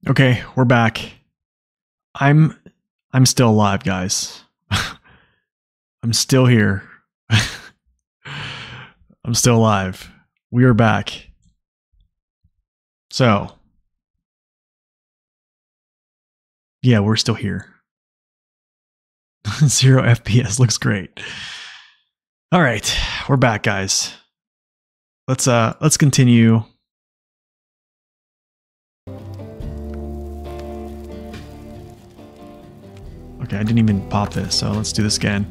Okay, we're back. I'm still alive, guys. I'm still here. I'm still alive. We are back. So, yeah, we're still here. 0 FPS looks great. All right, we're back, guys. Let's continue. Okay, I didn't even pop this, so let's do this again.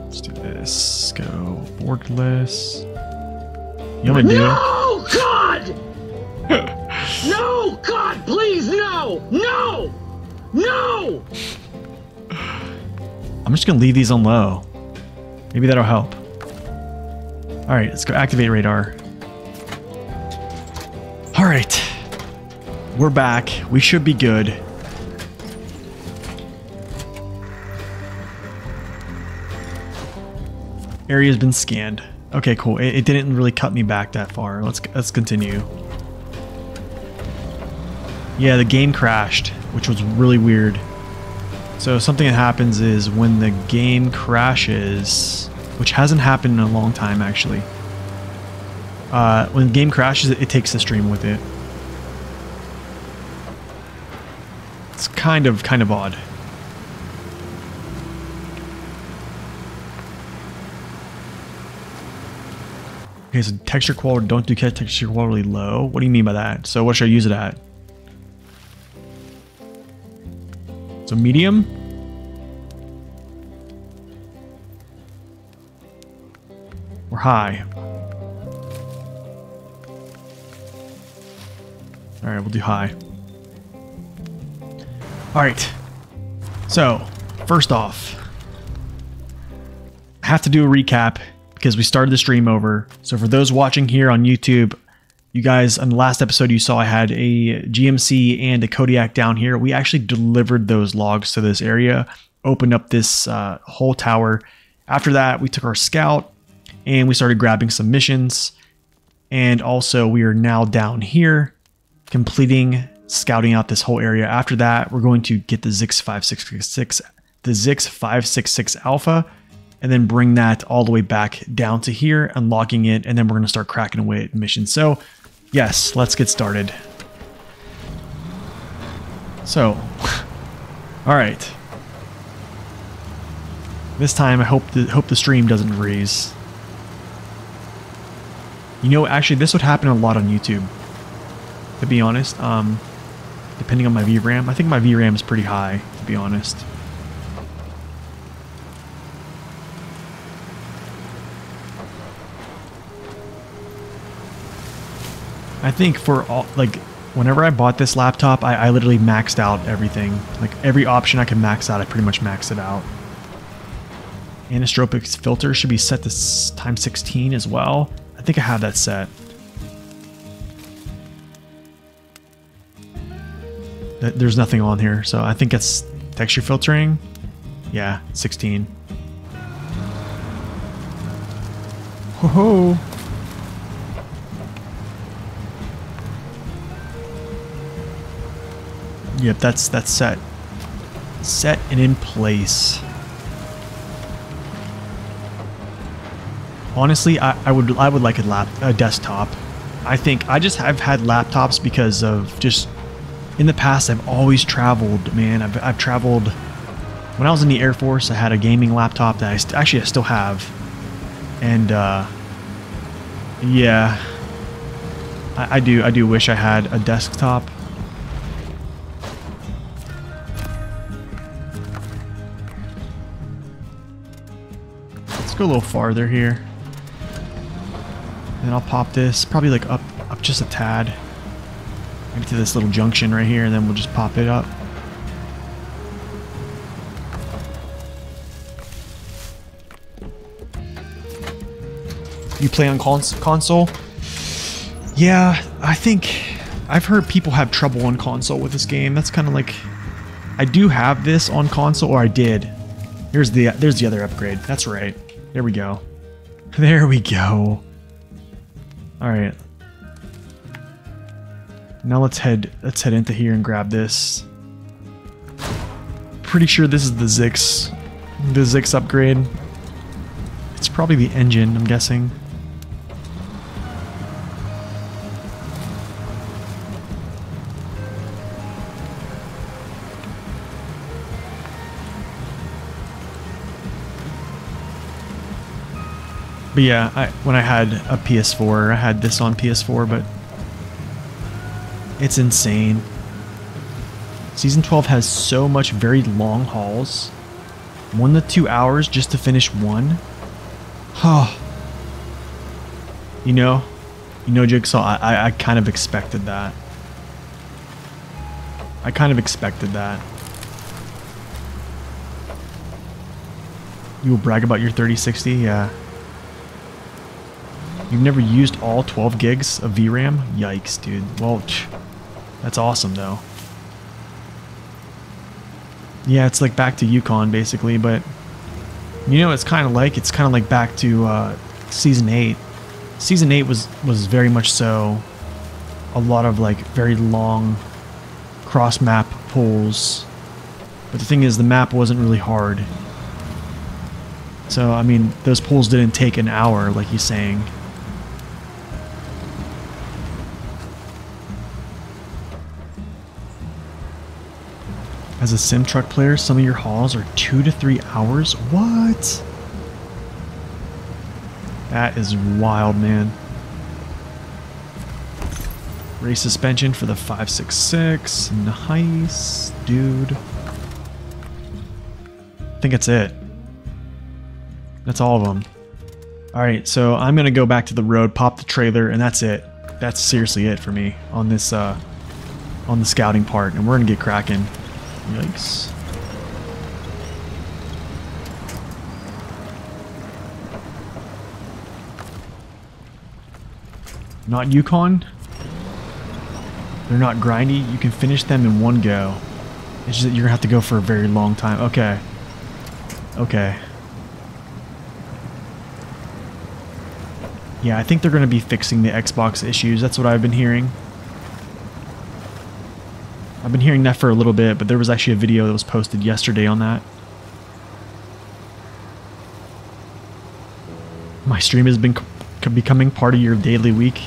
Let's do this. Go borderless. You want me to do it? No, God! No, God, please, no! No! No! I'm just gonna leave these on low. Maybe that'll help. Alright, let's go activate radar. Alright. We're back. We should be good. Area's been scanned. Okay, cool. It didn't really cut me back that far. Let's continue. Yeah, the game crashed, which was really weird. So something that happens is when the game crashes, which hasn't happened in a long time actually. When the game crashes, it takes the stream with it. It's kind of odd. Okay, so texture quality, don't do texture quality low. What do you mean by that? So what should I use it at? So medium? Or high? Alright, we'll do high. Alright, so first off, I have to do a recap because we started the stream over. So for those watching here on YouTube, you guys, on the last episode you saw I had a GMC and a Kodiak down here. We actually delivered those logs to this area, opened up this whole tower. After that, we took our scout and we started grabbing some missions. And also we are now down here completing scouting out this whole area. After that, we're going to get the Zix 566 Alpha, and then bring that all the way back down to here, unlocking it, and then we're going to start cracking away at missions. So, yes, let's get started. So, all right. This time, I hope the stream doesn't freeze. You know, actually, this would happen a lot on YouTube. To be honest, depending on my VRAM. I think my VRAM is pretty high, to be honest. I think for all, like, whenever I bought this laptop, I literally maxed out everything. Like, every option I could max out, I pretty much maxed it out. Anisotropic filter should be set to ×16 as well. I think I have that set. There's nothing on here, so I think it's texture filtering. Yeah, 16. Whoa! Yep, that's set. Set and in place. Honestly, I would like a desktop. I've had laptops because of just. In the past, I've always traveled, man. I've traveled. When I was in the Air Force, I had a gaming laptop that I still have. And, yeah. I do wish I had a desktop. Let's go a little farther here. And I'll pop this, probably like up just a tad. Maybe to this little junction right here, and then we'll just pop it up. You play on console? Yeah, I think I've heard people have trouble on console with this game. That's kind of like, I do have this on console, or I did. There's the other upgrade. That's right. There we go. There we go. All right. Now let's head into here and grab this. Pretty sure this is the Zix upgrade. It's probably the engine, I'm guessing. But yeah, when I had a PS4, I had this on PS4, but it's insane. Season 12 has so much very long hauls. 1 to 2 hours just to finish one. Oh. You know, Jigsaw, I kind of expected that. I kind of expected that. You will brag about your 3060? Yeah. You've never used all 12 gigs of VRAM? Yikes, dude. Well, that's awesome, though. Yeah, it's like back to Yukon, basically, but... You know, it's kind of like back to Season 8. Season 8 was very much so a lot of, like, very long cross-map pulls. But the thing is, the map wasn't really hard. So, I mean, those pulls didn't take an hour, like he's saying. As a sim truck player, some of your hauls are 2 to 3 hours? What? That is wild, man. Race suspension for the 566. Nice, dude. I think that's it. That's all of them. Alright, so I'm going to go back to the road, pop the trailer, and that's it. That's seriously it for me on this, on the scouting part, and we're going to get cracking. Yikes. Not Yukon? They're not grindy. You can finish them in one go. It's just that you're gonna have to go for a very long time. Okay. Okay. Yeah, I think they're gonna be fixing the Xbox issues. That's what I've been hearing. I've been hearing that for a little bit, but there was actually a video that was posted yesterday on that. My stream has been becoming part of your daily week.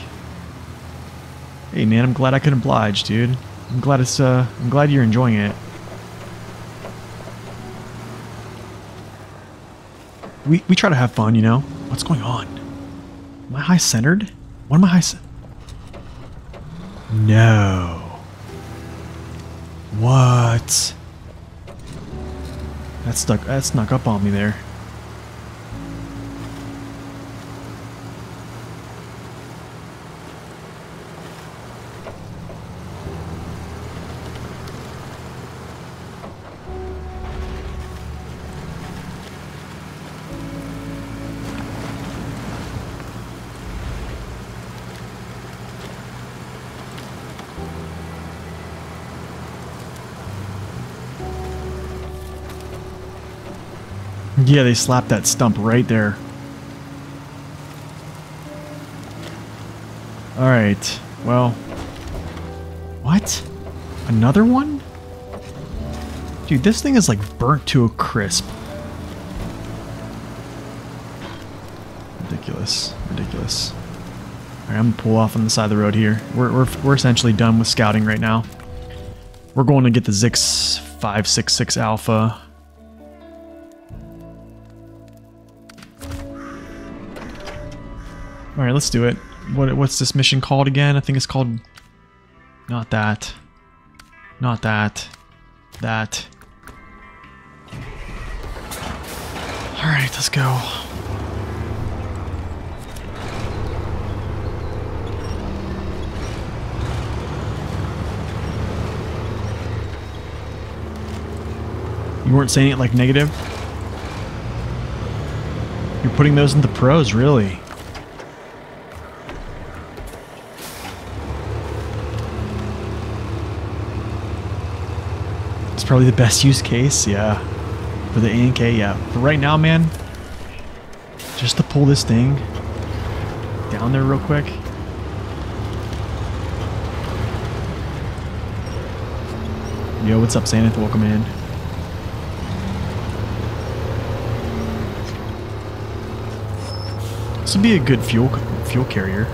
Hey man, I'm glad I could oblige, dude. I'm glad you're enjoying it. We try to have fun, you know? What's going on? Am I high centered? What am I high centered? No. What? That snuck up on me there. Yeah, they slapped that stump right there. Alright, well... What? Another one? Dude, this thing is like burnt to a crisp. Ridiculous. Ridiculous. Alright, I'm gonna pull off on the side of the road here. We're essentially done with scouting right now. We're going to get the Zix 566 Alpha. Alright, let's do it. What's this mission called again? I think it's called... Not that. Not that. That. Alright, let's go. You weren't saying it like negative? You're putting those into pros, really? It's probably the best use case, yeah. For the A&K, yeah. But right now, man, just to pull this thing down there real quick. Yo, what's up, Sanith? Welcome in. This would be a good fuel carrier.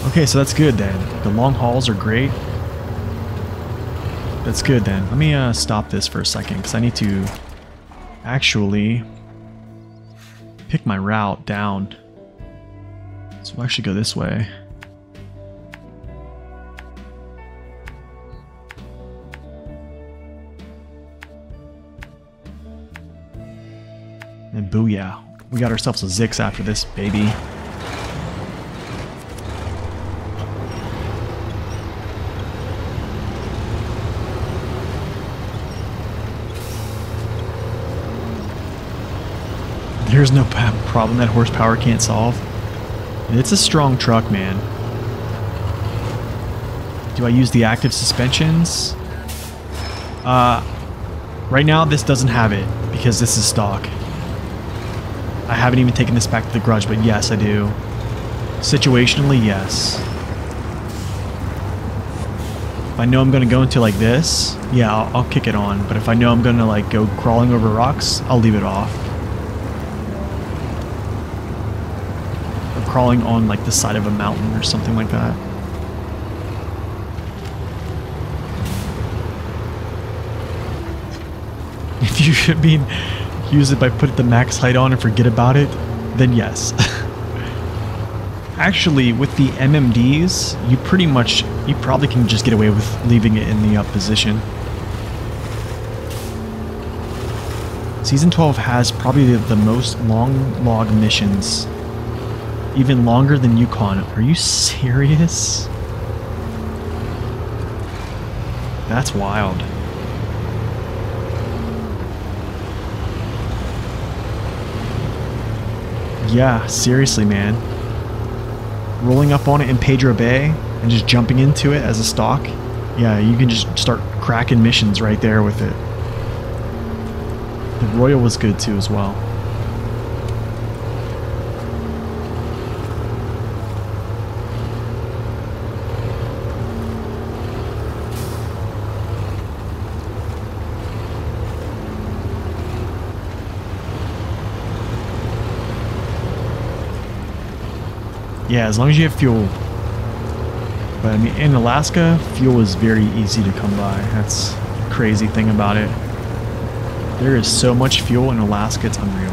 Okay, so that's good then. The long hauls are great. That's good then. Let me stop this for a second because I need to actually pick my route down. So we'll actually go this way. And booyah. We got ourselves a Zix after this, baby. There's no problem that horsepower can't solve. It's a strong truck, man. Do I use the active suspensions? Right now this doesn't have it because this is stock. I haven't even taken this back to the garage, but yes, I do. Situationally, yes. If I know I'm going to go into like this, yeah, I'll kick it on. But if I know I'm going to like go crawling over rocks, I'll leave it off. Or crawling on like the side of a mountain or something like that. If you should be... use it by putting the max height on and forget about it, then yes. Actually, with the MMDs, you probably can just get away with leaving it in the up position. Season 12 has probably the most long log missions. Even longer than Yukon. Are you serious? That's wild. Yeah, seriously, man. Rolling up on it in Pedro Bay and just jumping into it as a stock. Yeah, you can just start cracking missions right there with it. The Royal was good too as well. Yeah, as long as you have fuel. But I mean, in Alaska, fuel is very easy to come by. That's the crazy thing about it. There is so much fuel in Alaska, it's unreal.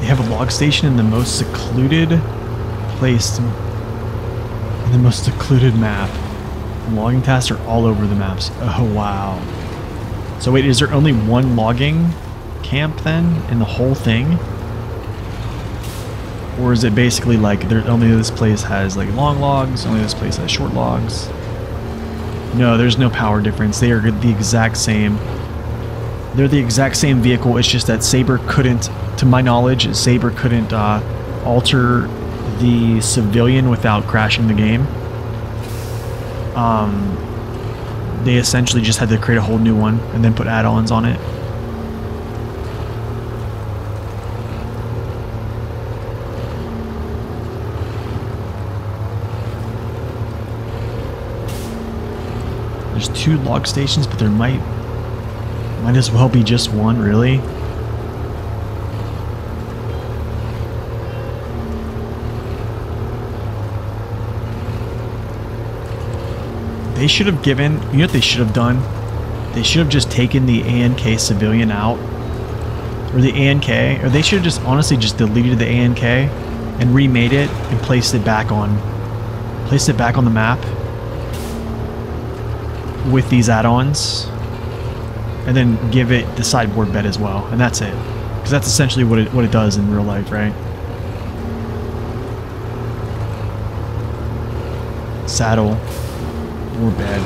Have a log station in the most secluded place in the most secluded map. And logging tasks are all over the maps. Oh wow. So wait, is there only one logging camp then in the whole thing? Or is it basically like only this place has like long logs, only this place has short logs? No, there's no power difference. They are the exact same. They're the exact same vehicle. It's just that Saber couldn't, to my knowledge, Saber couldn't alter the civilian without crashing the game. They essentially just had to create a whole new one and then put add-ons on it. There's 2 log stations, but there might as well be just one, really. They should have given, you know what they should have done? They should have just taken the ANK civilian out. Or the ANK, or they should have just honestly just deleted the ANK and remade it and placed it back on the map with these add-ons. And then give it the sideboard bed as well, and that's it. Because that's essentially what it does in real life, right? Saddle or bed.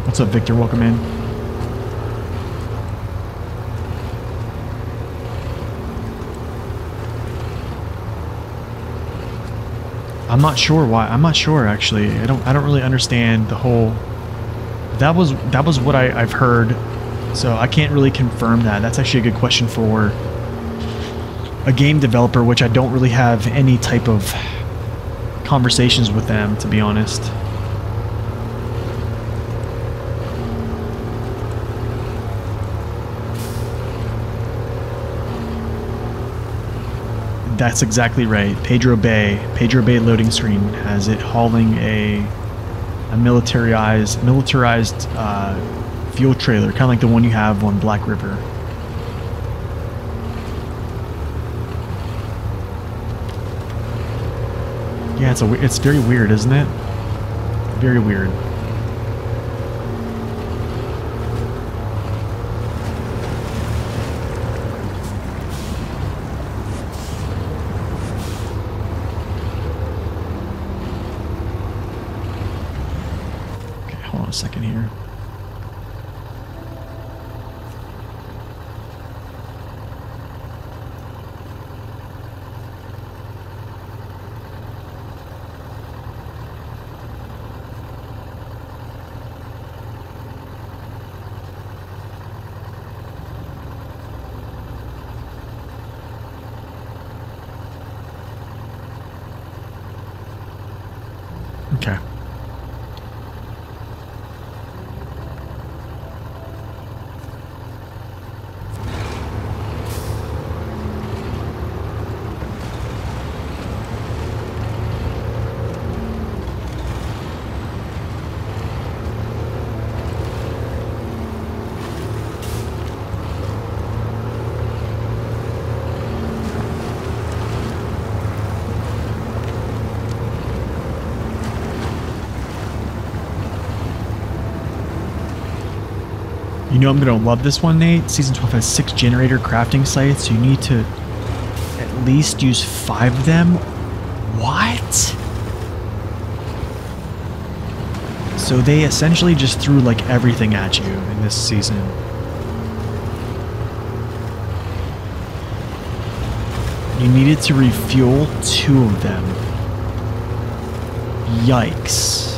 What's up, Victor? Welcome in. I'm not sure why. I'm not sure actually. I don't really understand the whole. That was what I've heard, so I can't really confirm that. That's actually a good question for a game developer, which I don't really have any type of conversations with them, to be honest. That's exactly right. Pedro Bay loading screen has it hauling a militarized fuel trailer, kind of like the one you have on Black River. Yeah, it's very weird, isn't it? Very weird. A second here. Okay. You know I'm going to love this one, Nate. Season 12 has 6 generator crafting sites, so you need to at least use 5 of them. What? So they essentially just threw like everything at you in this season. You needed to refuel 2 of them. Yikes.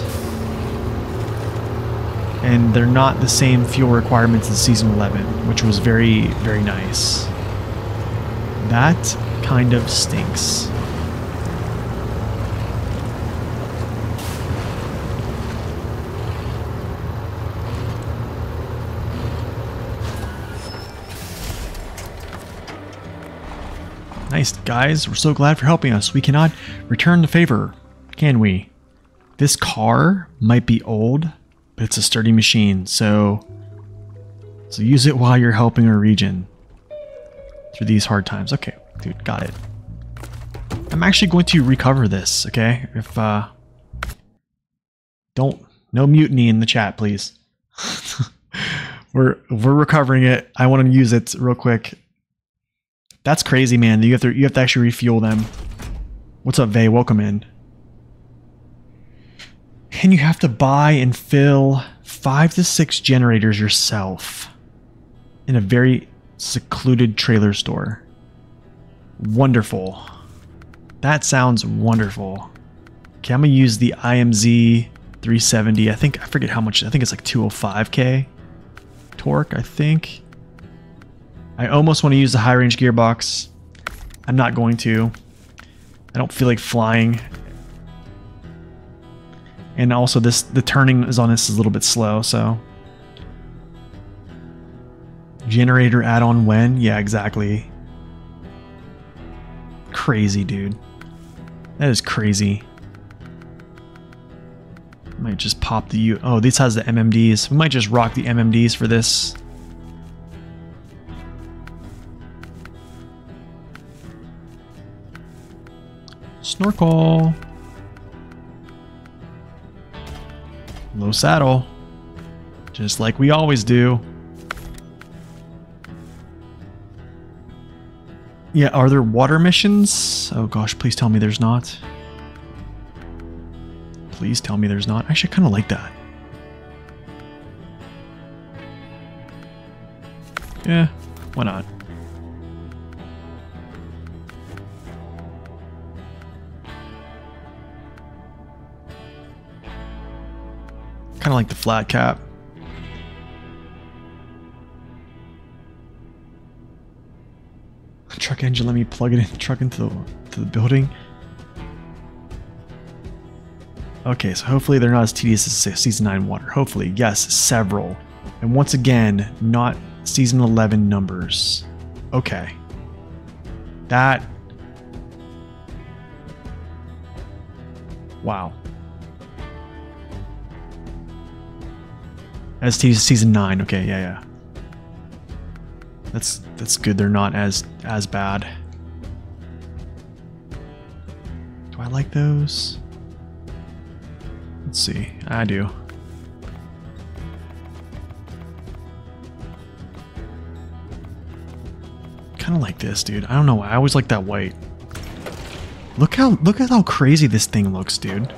And they're not the same fuel requirements as Season 11, which was very, very nice. That kind of stinks. Nice, guys. We're so glad for helping us. We cannot return the favor, can we? This car might be old, but it's a sturdy machine, so use it while you're helping our region through these hard times. Okay, dude, got it. I'm actually going to recover this, okay? If no mutiny in the chat, please. we're recovering it. I want to use it real quick. That's crazy, man. You have to actually refuel them. What's up, Vay? Welcome in. And you have to buy and fill 5 to 6 generators yourself in a very secluded trailer store. Wonderful. That sounds wonderful. Okay, I'm gonna use the IMZ 370. I forget how much. I think it's like 205k torque, I think. I almost want to use the high range gearbox. I'm not going to. I don't feel like flying. And also the turning on this is a little bit slow, so. Generator add-on when? Yeah, exactly. Crazy, dude. That is crazy. Might just pop the U. Oh, this has the MMDs. We might just rock the MMDs for this. Snorkel. Low saddle. Just like we always do. Yeah, are there water missions? Oh gosh, please tell me there's not. Please tell me there's not. Actually, I kind of like that. Yeah, why not? Kind of like the flat cap. Truck engine, let me plug it in the truck into the building. Okay, so hopefully they're not as tedious as Season 9 water. Hopefully, yes, several. And once again, not Season 11 numbers. Okay. That... Wow. As Season 9, okay, yeah. That's good, they're not as bad. Do I like those? Let's see, I do. Kind of like this, dude. I don't know why, I always like that white. Look at how crazy this thing looks, dude.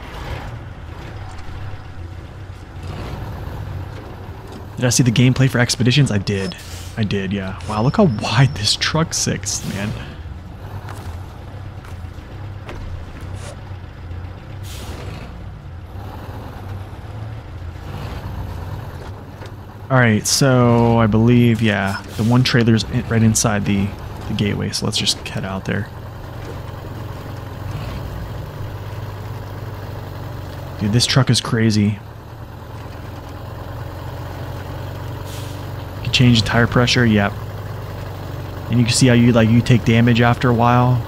Did I see the gameplay for Expeditions? I did, yeah. Wow, look how wide this truck sits, man. Alright, so I believe, yeah, the one trailer's right inside the gateway, so let's just head out there. Dude, this truck is crazy. You can change the tire pressure, yep. And you can see how you take damage after a while.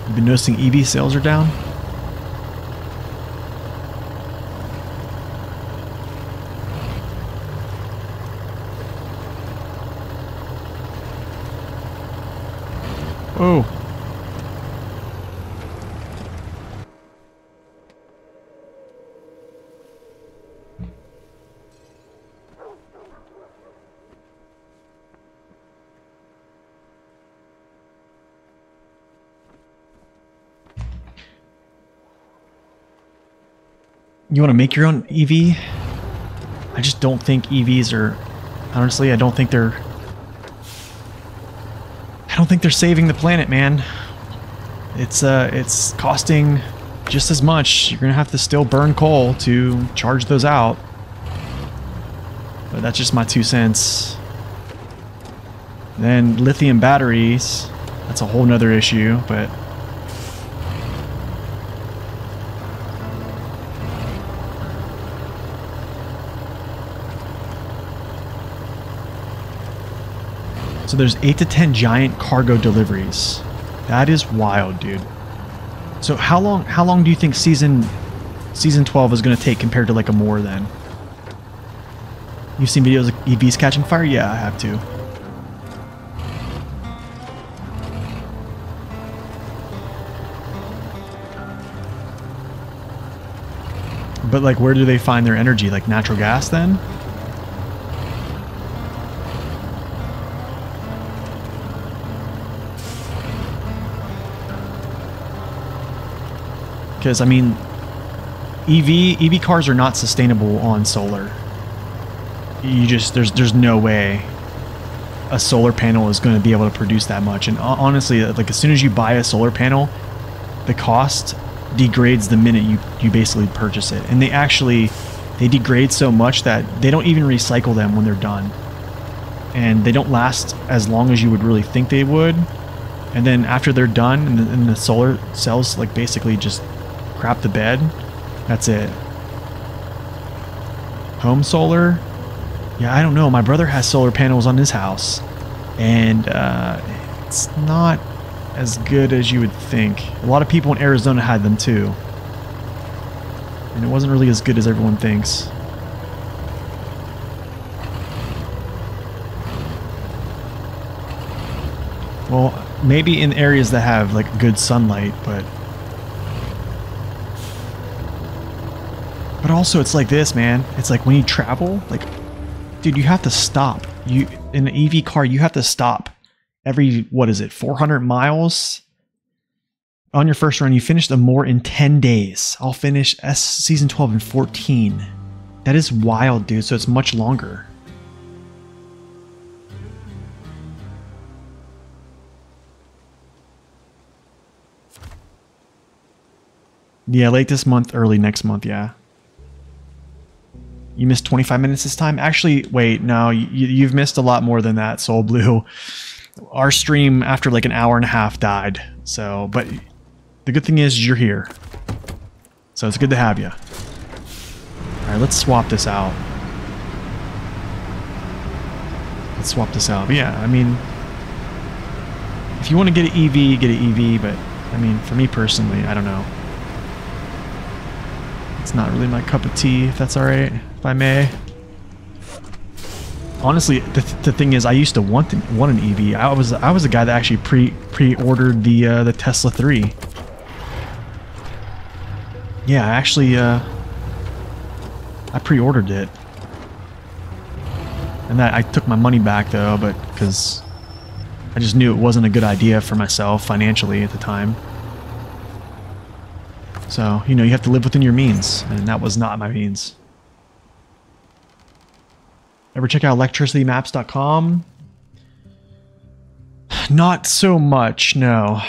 You've been noticing EV sales are down? Oh. You want to make your own EV? I just don't think EVs are... Honestly, I don't think they're saving the planet, man. It's costing just as much. You're gonna have to still burn coal to charge those out. But that's just my 2 cents. Then lithium batteries, that's a whole nother issue, but... So there's 8 to 10 giant cargo deliveries. That is wild, dude. So how long do you think season 12 is going to take compared to like a more then? You've seen videos of EVs catching fire? Yeah, I have to. But like, where do they find their energy? Like natural gas then? Because I mean, EV cars are not sustainable on solar. You just there's no way a solar panel is going to be able to produce that much. And honestly, like as soon as you buy a solar panel, the cost degrades the minute you basically purchase it. And they degrade so much that they don't even recycle them when they're done. And they don't last as long as you would really think they would. And then after they're done and the solar cells like basically just crap the bed, that's it. Home solar? Yeah, I don't know. My brother has solar panels on his house, and it's not as good as you would think. A lot of people in Arizona had them too, and it wasn't really as good as everyone thinks. Well, maybe in areas that have like good sunlight, but also it's like this, man. It's like when you travel, like, dude, you have to stop. In an EV car, you have to stop every, what is it, 400 miles on your first run. You finished a more in 10 days. I'll finish Season 12 in 14. That is wild, dude. So it's much longer. Yeah, late this month, early next month, yeah. You missed 25 minutes this time? Actually, wait, no, you've missed a lot more than that, Soul Blue. Our stream after like an hour and a half died. So, but the good thing is you're here. So it's good to have you. Alright, let's swap this out. Let's swap this out. But yeah, I mean, if you want to get an EV, get an EV, but I mean, for me personally, I don't know. It's not really my cup of tea, if that's alright, if I may. Honestly, the thing is, I used to want an EV. I was a guy that actually pre-ordered the Tesla 3. Yeah, actually, I pre-ordered it. And that I took my money back though, but because I just knew it wasn't a good idea for myself financially at the time. So, you know, you have to live within your means, and that was not my means. Ever check out electricitymaps.com? Not so much, no.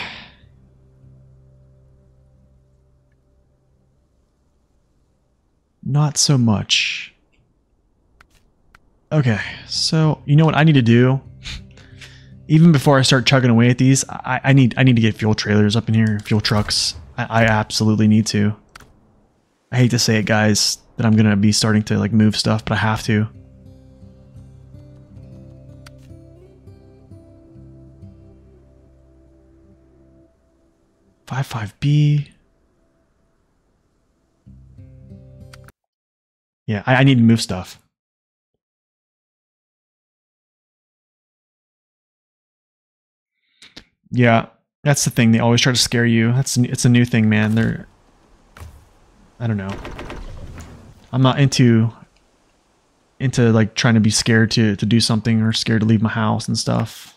Not so much. Okay, so you know what I need to do? Even before I start chugging away at these, I need to get fuel trailers up in here, fuel trucks. I absolutely need to. I hate to say it, guys, that I'm gonna be starting to like move stuff, but I have to. F750. Yeah, I need to move stuff. Yeah, that's the thing. They always try to scare you. It's a new thing, man. I don't know. I'm not into like trying to be scared to do something or scared to leave my house and stuff.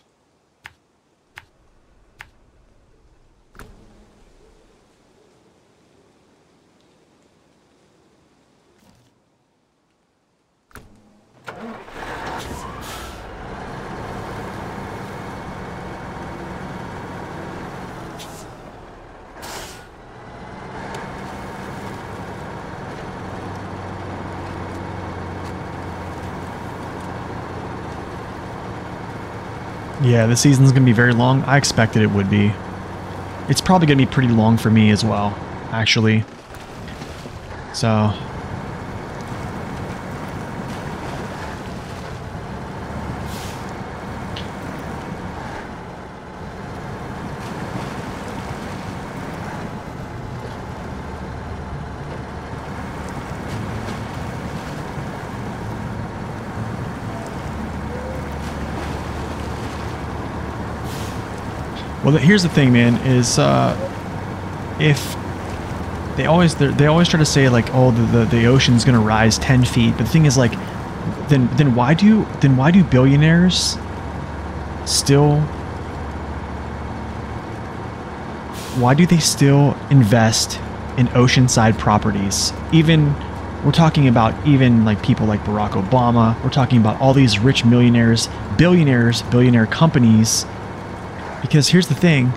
Yeah, the season's going to be very long. I expected it would be. It's probably going to be pretty long for me as well, actually. So... Well, here's the thing, man. Is if they always try to say like, oh, the ocean's gonna rise 10 feet, but the thing is like, then why do billionaires still? Why do they still invest in oceanside properties? Even we're talking about even like people like Barack Obama. We're talking about all these rich millionaires, billionaire companies. Because here's the thing,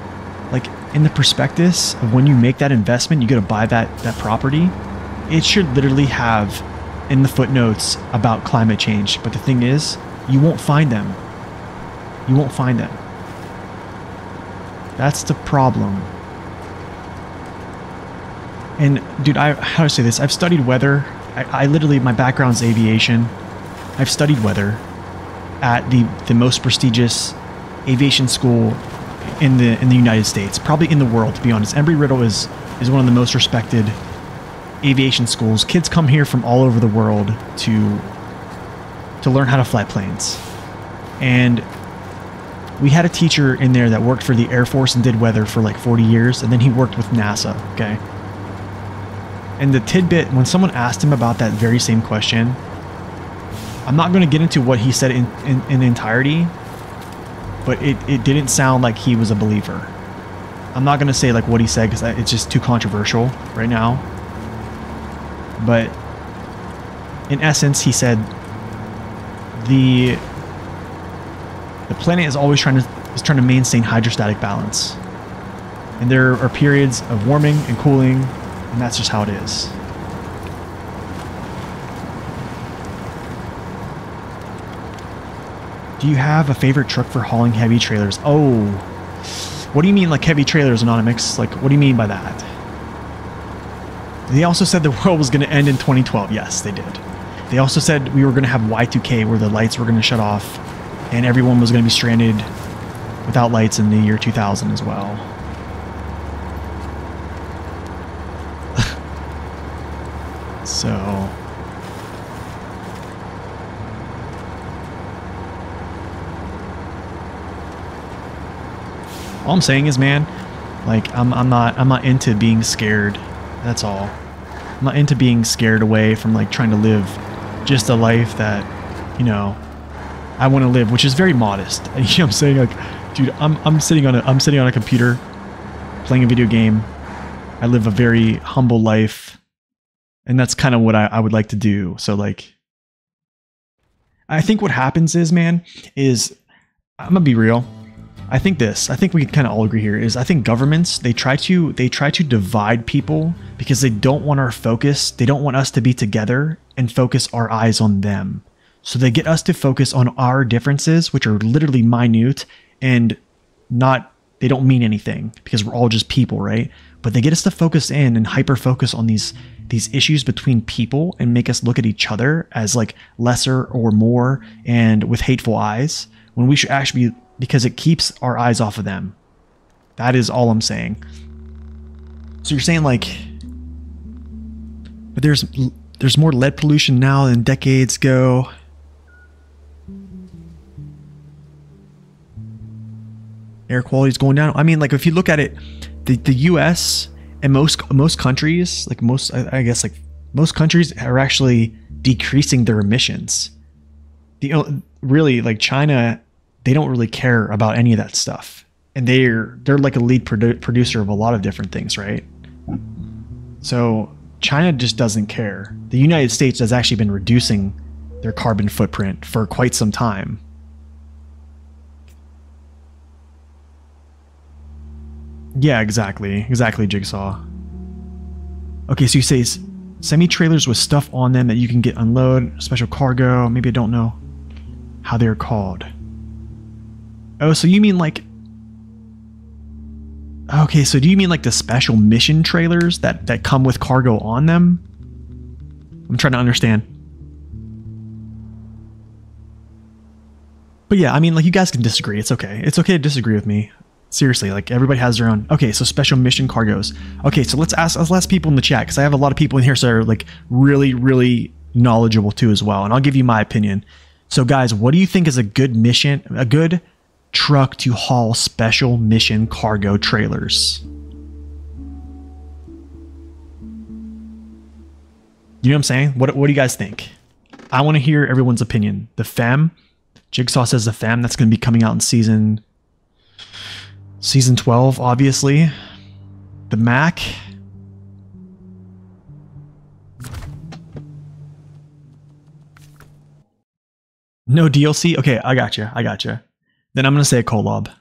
like in the prospectus of when you make that investment, you got to buy that property. It should literally have in the footnotes about climate change. But the thing is, you won't find them. You won't find them. That's the problem. And dude, how do I say this? I've studied weather. I literally, my background's aviation. I've studied weather at the most prestigious aviation school in the United States, probably in the world, to be honest. Embry-Riddle is one of the most respected aviation schools. Kids come here from all over the world to learn how to fly planes. And we had a teacher in there that worked for the Air Force and did weather for like 40 years, and then he worked with NASA, okay? And the tidbit, when someone asked him about that very same question, I'm not going to get into what he said in entirety, but it didn't sound like he was a believer. I'm not going to say like what he said because it's just too controversial right now. But in essence, he said the planet is always trying to maintain hydrostatic balance. And there are periods of warming and cooling And that's just how it is. Do you have a favorite truck for hauling heavy trailers? Oh, what do you mean like heavy trailers, Anonymous? Like, what do you mean by that? They also said the world was going to end in 2012. Yes, they did. They also said we were going to have Y2K where the lights were going to shut off and everyone was going to be stranded without lights in the year 2000 as well. So... all I'm saying is, man, like I'm not into being scared. That's all. I'm not into being scared away from like trying to live just a life that, you know, I want to live, which is very modest. You know what I'm saying? Like, dude, I'm sitting on a computer playing a video game. I live a very humble life, and that's kind of what I would like to do. So like, I think what happens is, man, is I'm gonna be real. I think we can kind of all agree here is I think governments, they try to divide people because they don't want our focus. They don't want us to be together and focus our eyes on them. So they get us to focus on our differences, which are literally minute and they don't mean anything because we're all just people, right? But they get us to focus in and hyper focus on these issues between people and make us look at each other as like lesser or more and with hateful eyes, when we should actually be, because it keeps our eyes off of them. That is all I'm saying. So you're saying like, but there's more lead pollution now than decades ago. Air quality is going down. I mean, like if you look at it, the U.S. and most countries, like I guess like most countries are actually decreasing their emissions. Really, like China, they don't really care about any of that stuff, and they're like a lead producer of a lot of different things, right? So China just doesn't care. The United States has actually been reducing their carbon footprint for quite some time. Yeah, exactly, Jigsaw. Okay, so you say semi-trailers with stuff on them that you can get unload, special cargo. Maybe I don't know how they're called. Oh, so you mean like... okay, so do you mean like the special mission trailers that come with cargo on them? I'm trying to understand. But yeah, I mean, like, you guys can disagree. It's okay. It's okay to disagree with me. Seriously, like, everybody has their own... okay, so special mission cargoes. Okay, so let's ask people in the chat, because I have a lot of people in here that are like really, really knowledgeable too as well, and I'll give you my opinion. So guys, what do you think is a good mission, a good truck to haul special mission cargo trailers? You know what I'm saying? What do you guys think? I want to hear everyone's opinion. The FEM, Jigsaw says the FEM, that's going to be coming out in season 12, obviously. The Mac. No DLC? Okay, I got you. Then I'm going to say a collab.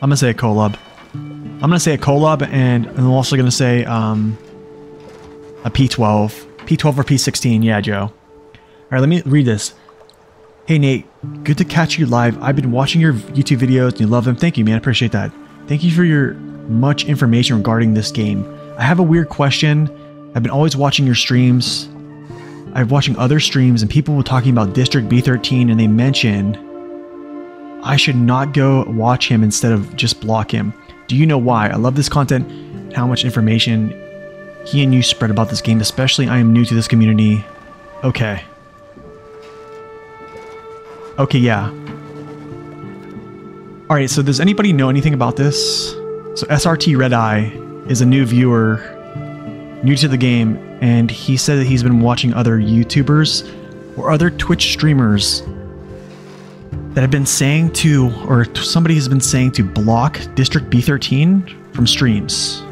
I'm going to say a collab, and I'm also going to say a P12. P12 or P16, yeah, Joe. Alright, let me read this. Hey Nate, good to catch you live. I've been watching your YouTube videos and you love them. Thank you, man. I appreciate that. Thank you for your much information regarding this game. I have a weird question. I've been always watching your streams. I'm watching other streams and people were talking about District B13 and they mention I should not go watch him instead of just block him. Do you know why? I love this content and how much information he and you spread about this game, especially I am new to this community. Okay. Okay, yeah. Alright, so does anybody know anything about this? So SRT Red Eye is a new viewer, new to the game, and he said that he's been watching other YouTubers or other Twitch streamers that have been saying to, or somebody has been saying to block District B13 from streams.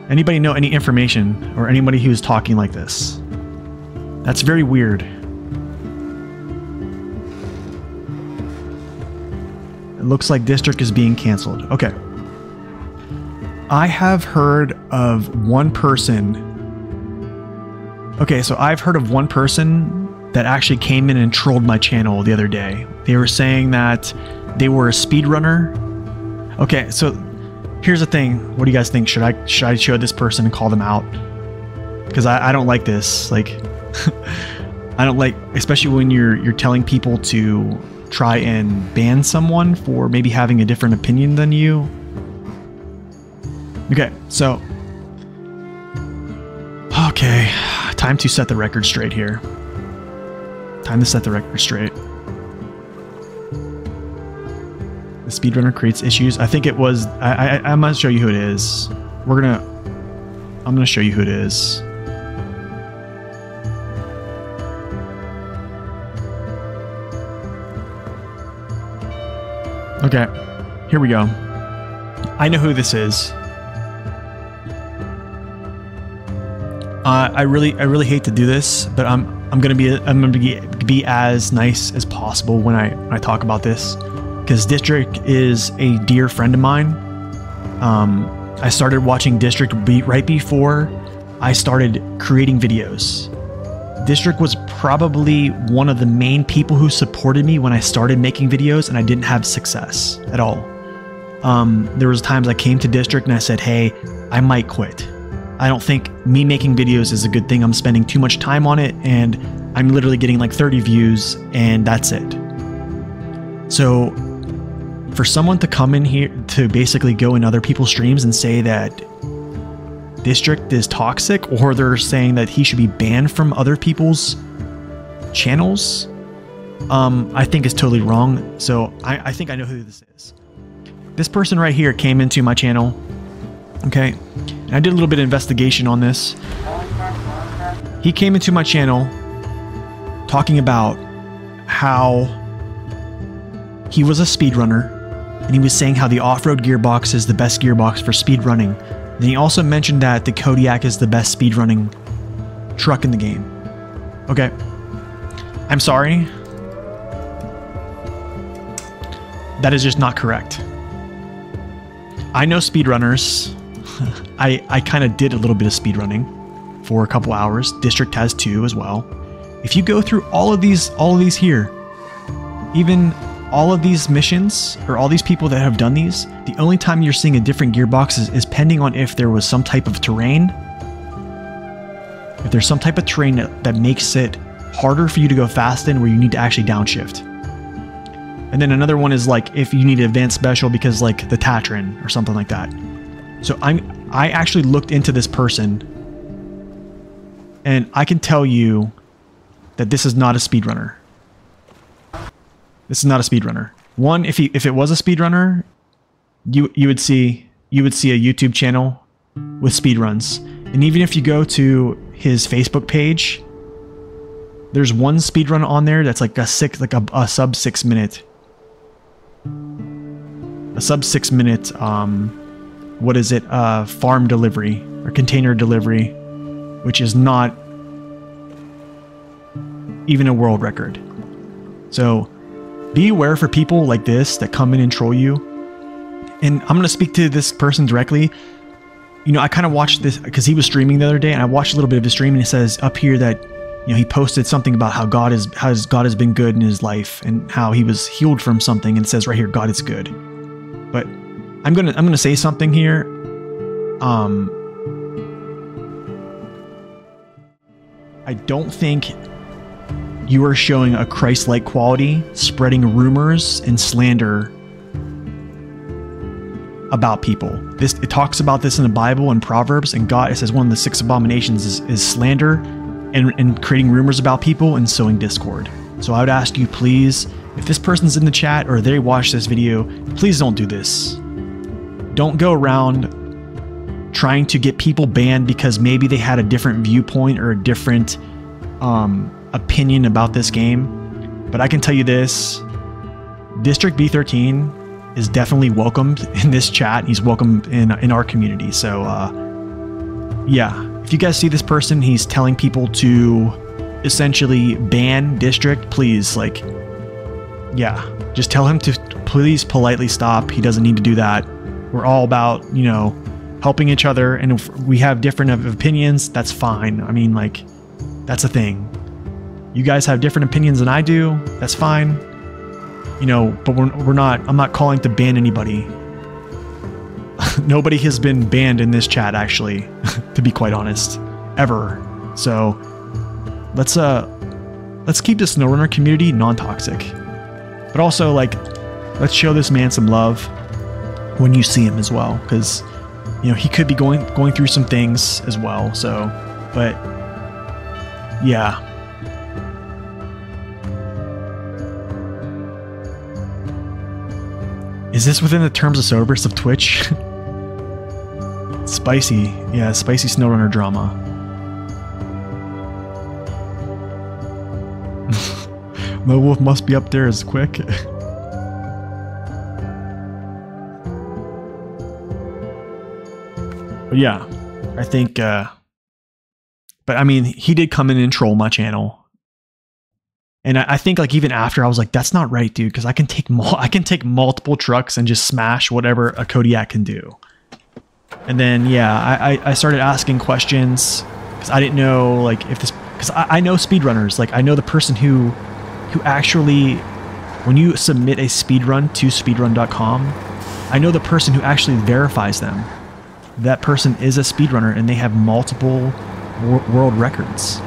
Anybody know any information or anybody who's talking like this? That's very weird. It looks like District is being canceled. Okay. I have heard of one person. Okay, so I've heard of one person that actually came in and trolled my channel the other day. They were saying that they were a speedrunner. Okay, so here's the thing. What do you guys think? Should I show this person and call them out? Because I don't like this. Like, I don't like, especially when you're telling people to try and ban someone for maybe having a different opinion than you. Okay, so okay, time to set the record straight here. Time to set the record straight. The speedrunner creates issues. I think it was. I'm gonna show you who it is. I'm gonna show you who it is. Okay, here we go. I know who this is. I really hate to do this, but I'm gonna be as nice as possible when I talk about this, because District is a dear friend of mine. I started watching District right before I started creating videos. District was probably one of the main people who supported me when I started making videos and I didn't have success at all. There was times I came to District and I said, hey, I might quit. I don't think me making videos is a good thing. I'm spending too much time on it and I'm literally getting like 30 views and that's it. So for someone to come in here to basically go in other people's streams and say that District is toxic, or they're saying that he should be banned from other people's channels, I think is totally wrong. So I think I know who this is. This person right here came into my channel. Okay, and I did a little bit of investigation on this. He came into my channel talking about how he was a speedrunner, and he was saying how the off-road gearbox is the best gearbox for speedrunning. Then he also mentioned that the Kodiak is the best speedrunning truck in the game. Okay, I'm sorry. That is just not correct. I know speedrunners. I kind of did a little bit of speedrunning for a couple hours. District has too as well. If you go through all of these here, even all of these missions, or all these people that have done these, the only time you're seeing a different gearbox is pending on if there was some type of terrain. If there's some type of terrain that makes it harder for you to go fast in, where you need to actually downshift. And then another one is like if you need an advanced special because like the Tatran or something like that. So I actually looked into this person, and I can tell you that this is not a speedrunner. This is not a speedrunner. One, if it was a speedrunner, you would see a YouTube channel with speedruns. And even if you go to his Facebook page, there's one speedrun on there that's like a sub 6 minute. A sub 6 minute what is it? Farm delivery or container delivery, which is not even a world record. So be aware for people like this that come in and troll you. And I'm going to speak to this person directly. You know, I kind of watched this because he was streaming the other day, and I watched a little bit of his stream, and it says up here that, you know, he posted something about how God has been good in his life and how he was healed from something, and it says right here, God is good. But I'm gonna say something here. I don't think you are showing a Christ-like quality, spreading rumors and slander about people. It talks about this in the Bible and Proverbs, and God, it says one of the 6 abominations is slander and creating rumors about people and sowing discord. So I would ask you, please, if this person's in the chat or they watch this video, please don't do this. Don't go around trying to get people banned because maybe they had a different viewpoint or a different opinion about this game. But I can tell you this, District B13 is definitely welcomed in this chat. He's welcome in our community. So yeah, if you guys see this person, he's telling people to essentially ban District, please, like, yeah, just tell him to please politely stop. He doesn't need to do that. We're all about, you know, helping each other, and if we have different opinions, that's fine. I mean, like, that's a thing. You guys have different opinions than I do, that's fine. You know, but we're not, I'm not calling to ban anybody. Nobody has been banned in this chat, actually, to be quite honest, ever. So let's keep the SnowRunner community non-toxic, but also, like, let's show this man some love when you see him as well, because, you know, he could be going through some things as well. So, but yeah. Is this within the terms of service of Twitch? Spicy. Yeah, spicy SnowRunner drama. No wolf must be up there as quick. But yeah, I think, but I mean, he did come in and troll my channel. And I think, like, even after, I was like, that's not right, dude, because I can take multiple trucks and just smash whatever a Kodiak can do. And then, yeah, I started asking questions, because I didn't know, like, if this, because I know speedrunners. Like, I know the person who actually, when you submit a speedrun to speedrun.com, I know the person who actually verifies them. That person is a speedrunner, and they have multiple world records.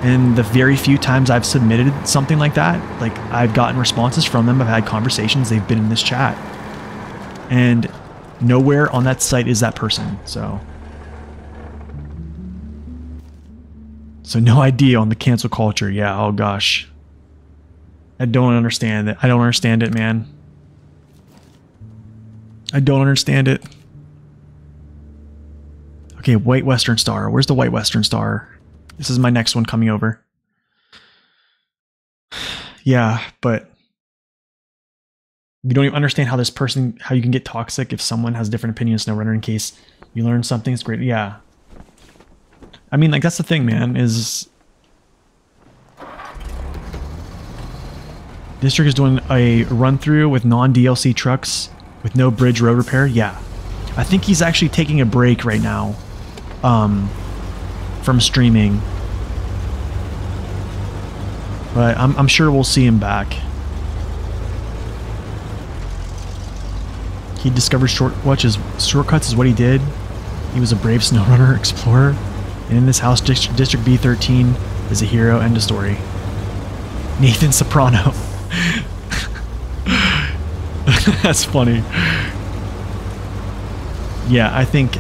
And the very few times I've submitted something like that, like, I've gotten responses from them. I've had conversations. They've been in this chat. And nowhere on that site is that person. So no idea on the cancel culture. Yeah, oh gosh. I don't understand it. I don't understand it, man. I don't understand it. Okay, White Western Star. Where's the White Western Star? This is my next one coming over. Yeah, but you don't even understand how this person, how you can get toxic if someone has different opinions. SnowRunner, in case you learn something, it's great. Yeah. I mean, like, that's the thing, man, is District is doing a run through with non-DLC trucks with no bridge road repair. Yeah. I think he's actually taking a break right now. From streaming, but I'm sure we'll see him back. He discovered shortcuts is what he did. He was a brave SnowRunner explorer, and in this house, District B13 is a hero. End of story. Nathan Soprano. That's funny. Yeah, I think.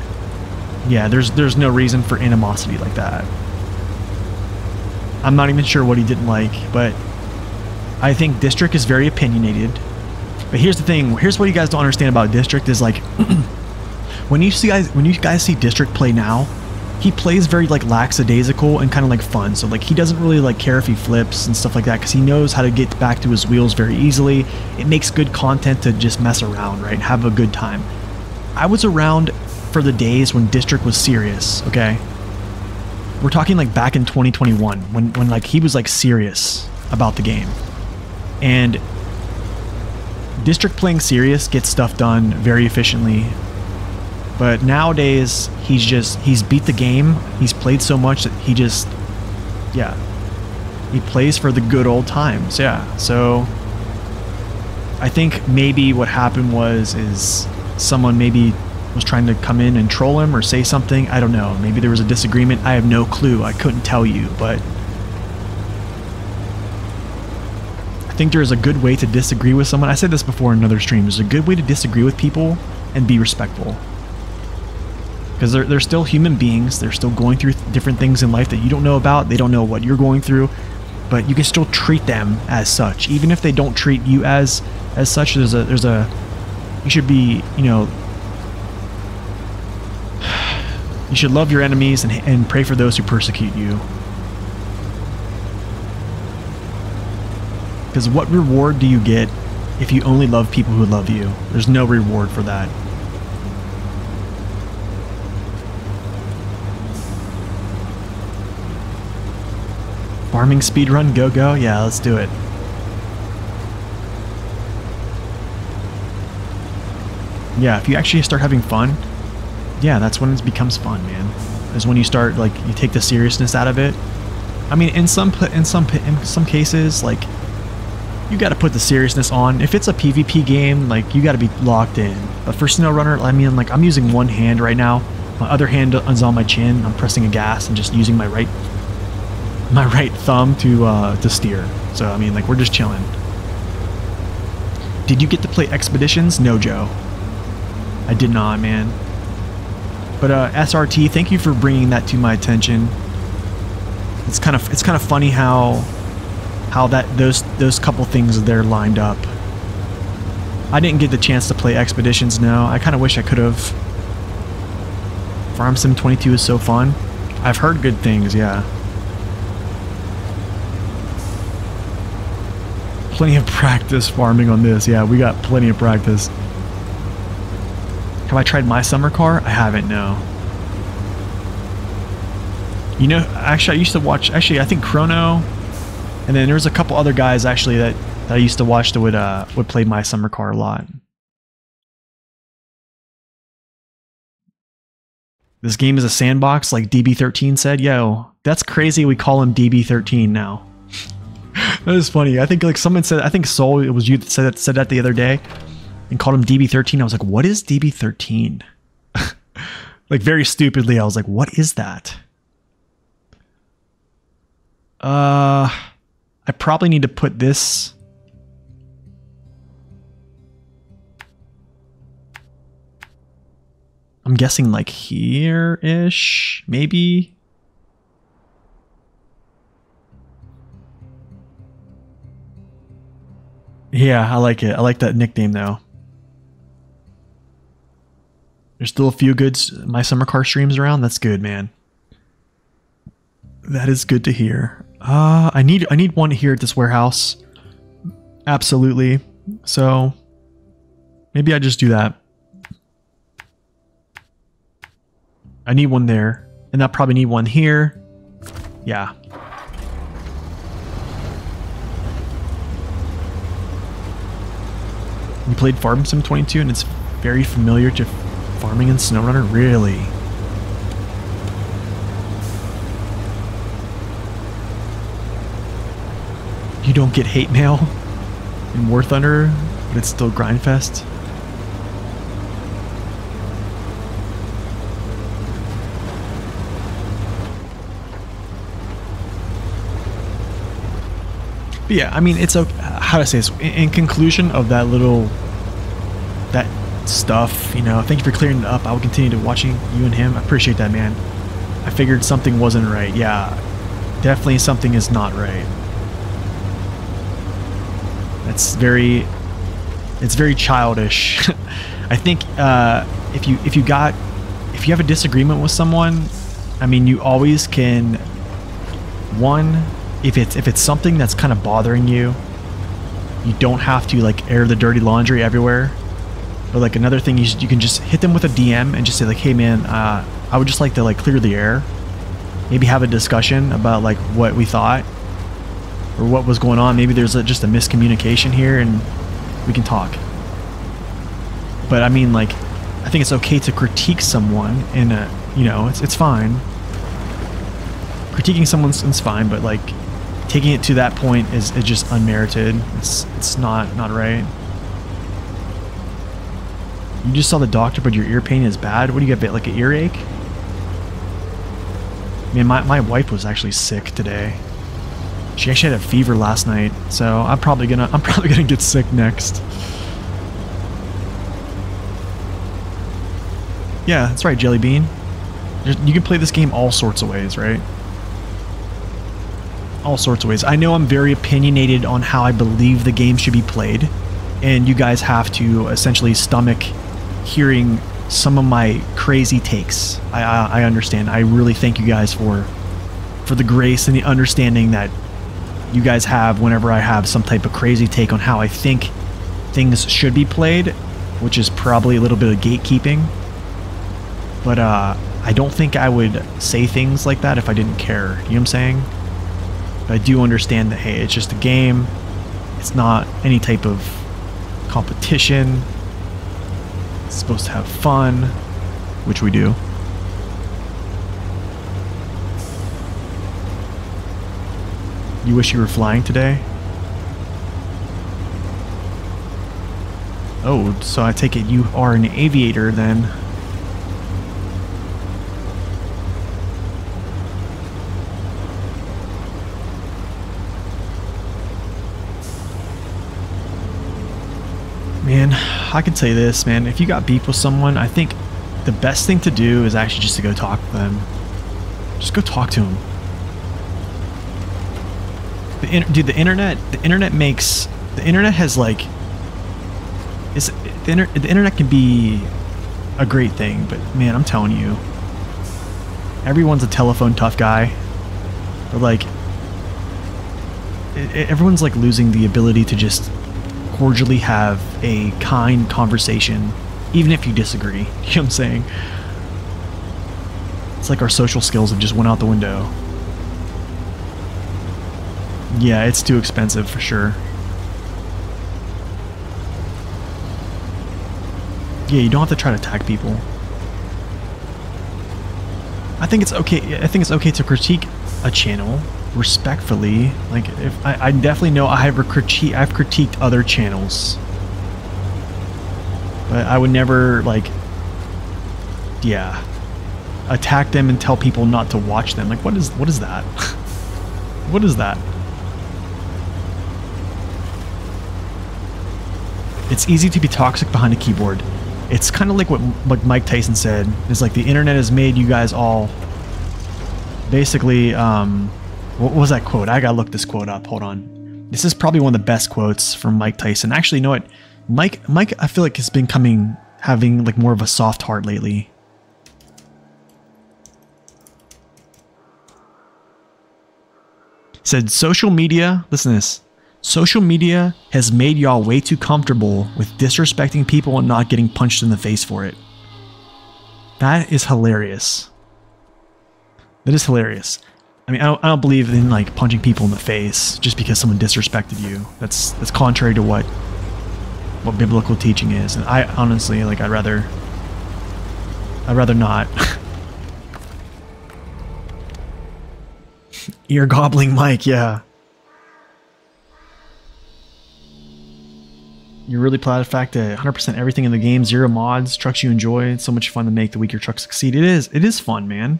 Yeah, there's no reason for animosity like that. I'm not even sure what he didn't like, but I think District is very opinionated. But here's the thing, here's what you guys don't understand about District is, like, when you guys see District play now, he plays very, like, lackadaisical and kind of like fun. So, like, he doesn't really, like, care if he flips and stuff like that, because he knows how to get back to his wheels very easily. It makes good content to just mess around, right? Have a good time. I was around for the days when District was serious, okay? We're talking, like, back in 2021 when like he was, like, serious about the game. And District playing serious gets stuff done very efficiently. But nowadays he's beat the game. He's played so much that he just, yeah, he plays for the good old times. Yeah. So I think maybe what happened is someone maybe was trying to come in and troll him or say something. I don't know. Maybe there was a disagreement. I have no clue. I couldn't tell you, but I think there is a good way to disagree with someone. I said this before in another stream. There's a good way to disagree with people and be respectful. Because they're still human beings. They're still going through different things in life that you don't know about. They don't know what you're going through. But you can still treat them as such. Even if they don't treat you as such, there's a you should be, you know, you should love your enemies and pray for those who persecute you. Because what reward do you get if you only love people who love you? There's no reward for that. Farming speedrun, go. Yeah, let's do it. Yeah, if you actually start having fun, yeah, that's when it becomes fun, man. Is when you start, like, you take the seriousness out of it. I mean, in some cases, like, you got to put the seriousness on. If it's a PvP game, like, you got to be locked in. But for SnowRunner, I mean, like, I'm using one hand right now. My other hand is on my chin. I'm pressing a gas and just using my right thumb to steer. So I mean, like, we're just chilling. Did you get to play Expeditions? No, Joe. I did not, man. But SRT, thank you for bringing that to my attention. It's kind of funny how those couple things there lined up. I didn't get the chance to play Expeditions. No, I kind of wish I could have. Farm Sim 22 is so fun. I've heard good things. Yeah. Plenty of practice farming on this. Yeah, we got plenty of practice. Have I tried My Summer Car? I haven't, no. You know, actually, I used to watch, I think Chrono, and then there was a couple other guys, actually, that I used to watch that would play My Summer Car a lot. This game is a sandbox, like DB13 said. Yo, that's crazy we call him DB13 now. That is funny. I think, like, someone said, I think Soul, it was you that said that the other day, and called him DB13. I was like, what is DB13? Like, very stupidly, I was like, what is that? I probably need to put this... I'm guessing, like, here-ish, maybe? Yeah, I like it. I like that nickname, though. There's still a few good My Summer Car streams around. That's good, man. That is good to hear. I need one here at this warehouse. Absolutely. So maybe I just do that. I need one there, and I probably need one here. Yeah. You played Farm Sim 22 and it's very familiar to farming in SnowRunner? Really? You don't get hate mail in War Thunder, but it's still Grindfest? But yeah, I mean, it's okay. How to say this? In conclusion of that stuff, you know, thank you for clearing it up. I will continue to watching you and him. I appreciate that, man. I figured something wasn't right. Yeah, definitely something is not right. It's very childish. I think if you have a disagreement with someone, I mean, you always can, one, if it's something that's kind of bothering you, you don't have to, like, air the dirty laundry everywhere. But, like, another thing, you can just hit them with a DM and just say, like, hey man, I would just like to, like, clear the air. Maybe have a discussion about, like, what we thought or what was going on. Maybe there's just a miscommunication here and we can talk. But I mean, like, I think it's okay to critique someone in a, you know, it's fine. Critiquing someone's fine, but, like, taking it to that point is just unmerited. It's not right. You just saw the doctor, but your ear pain is bad? What do you get, like an earache? Man, my wife was actually sick today. She actually had a fever last night, so I'm probably gonna get sick next. Yeah, that's right, Jelly Bean. You can play this game all sorts of ways, right? All sorts of ways. I know I'm very opinionated on how I believe the game should be played, and you guys have to essentially stomach hearing some of my crazy takes. I understand. I really thank you guys for the grace and the understanding that you guys have whenever I have some type of crazy take on how I think things should be played, which is probably a little bit of gatekeeping. But I don't think I would say things like that if I didn't care. You know what I'm saying? But I do understand that, hey, it's just a game. It's not any type of competition. It's supposed to have fun. which we do. You wish you were flying today? Oh, so I take it you are an aviator then. Man, I can say this, man. If you got beef with someone, I think the best thing to do is actually just to go talk to them. Just go talk to them. Dude, the internet has like, the internet can be a great thing, but man, I'm telling you, everyone's a telephone tough guy. But like, everyone's like losing the ability to just cordially have a kind conversation, even if you disagree. You know what I'm saying? It's like our social skills have just went out the window. Yeah, it's too expensive for sure. Yeah, you don't have to try to tag people. I think it's okay. I think it's okay to critique a channel respectfully. Like, if I definitely know I've critiqued other channels, but I would never like, yeah, attack them and tell people not to watch them. Like, what is that? What is that? It's easy to be toxic behind a keyboard. It's kind of like what Mike Tyson said. It's like the internet has made you guys all basically, what was that quote? I gotta look this quote up. Hold on. This is probably one of the best quotes from Mike Tyson. Actually, you know what? Mike, I feel like has been having like more of a soft heart lately. Said social media, listen to this. Social media has made y'all way too comfortable with disrespecting people and not getting punched in the face for it. That is hilarious. That is hilarious. I mean, I don't believe in like punching people in the face just because someone disrespected you. That's contrary to what biblical teaching is. And I honestly, like, I'd rather not. Ear gobbling Mike, yeah. You're really proud of the fact that 100% everything in the game, 0 mods, trucks you enjoy. It's so much fun to make the weaker trucks succeed. It is fun, man.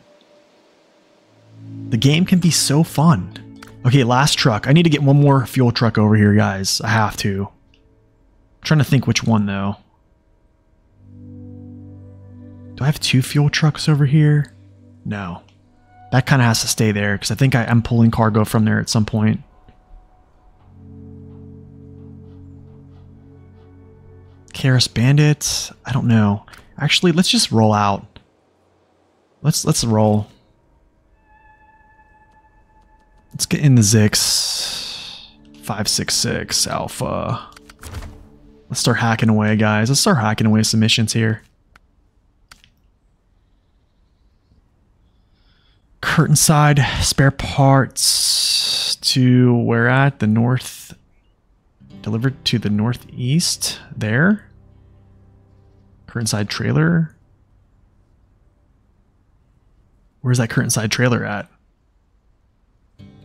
The game can be so fun. Okay, last truck. I need to get one more fuel truck over here, guys. I have to. I'm trying to think which one, though. Do I have 2 fuel trucks over here? No. That kind of has to stay there, because I think I'm pulling cargo from there at some point. Karis Bandits? I don't know. Actually, let's just roll out. Let's roll. Let's get in the Zix 566 Alpha. Let's start hacking away, guys. Let's start hacking away some missions here. Curtain side spare parts to where at? The north. Delivered to the northeast. There. Curtain side trailer. Where's that curtain side trailer at?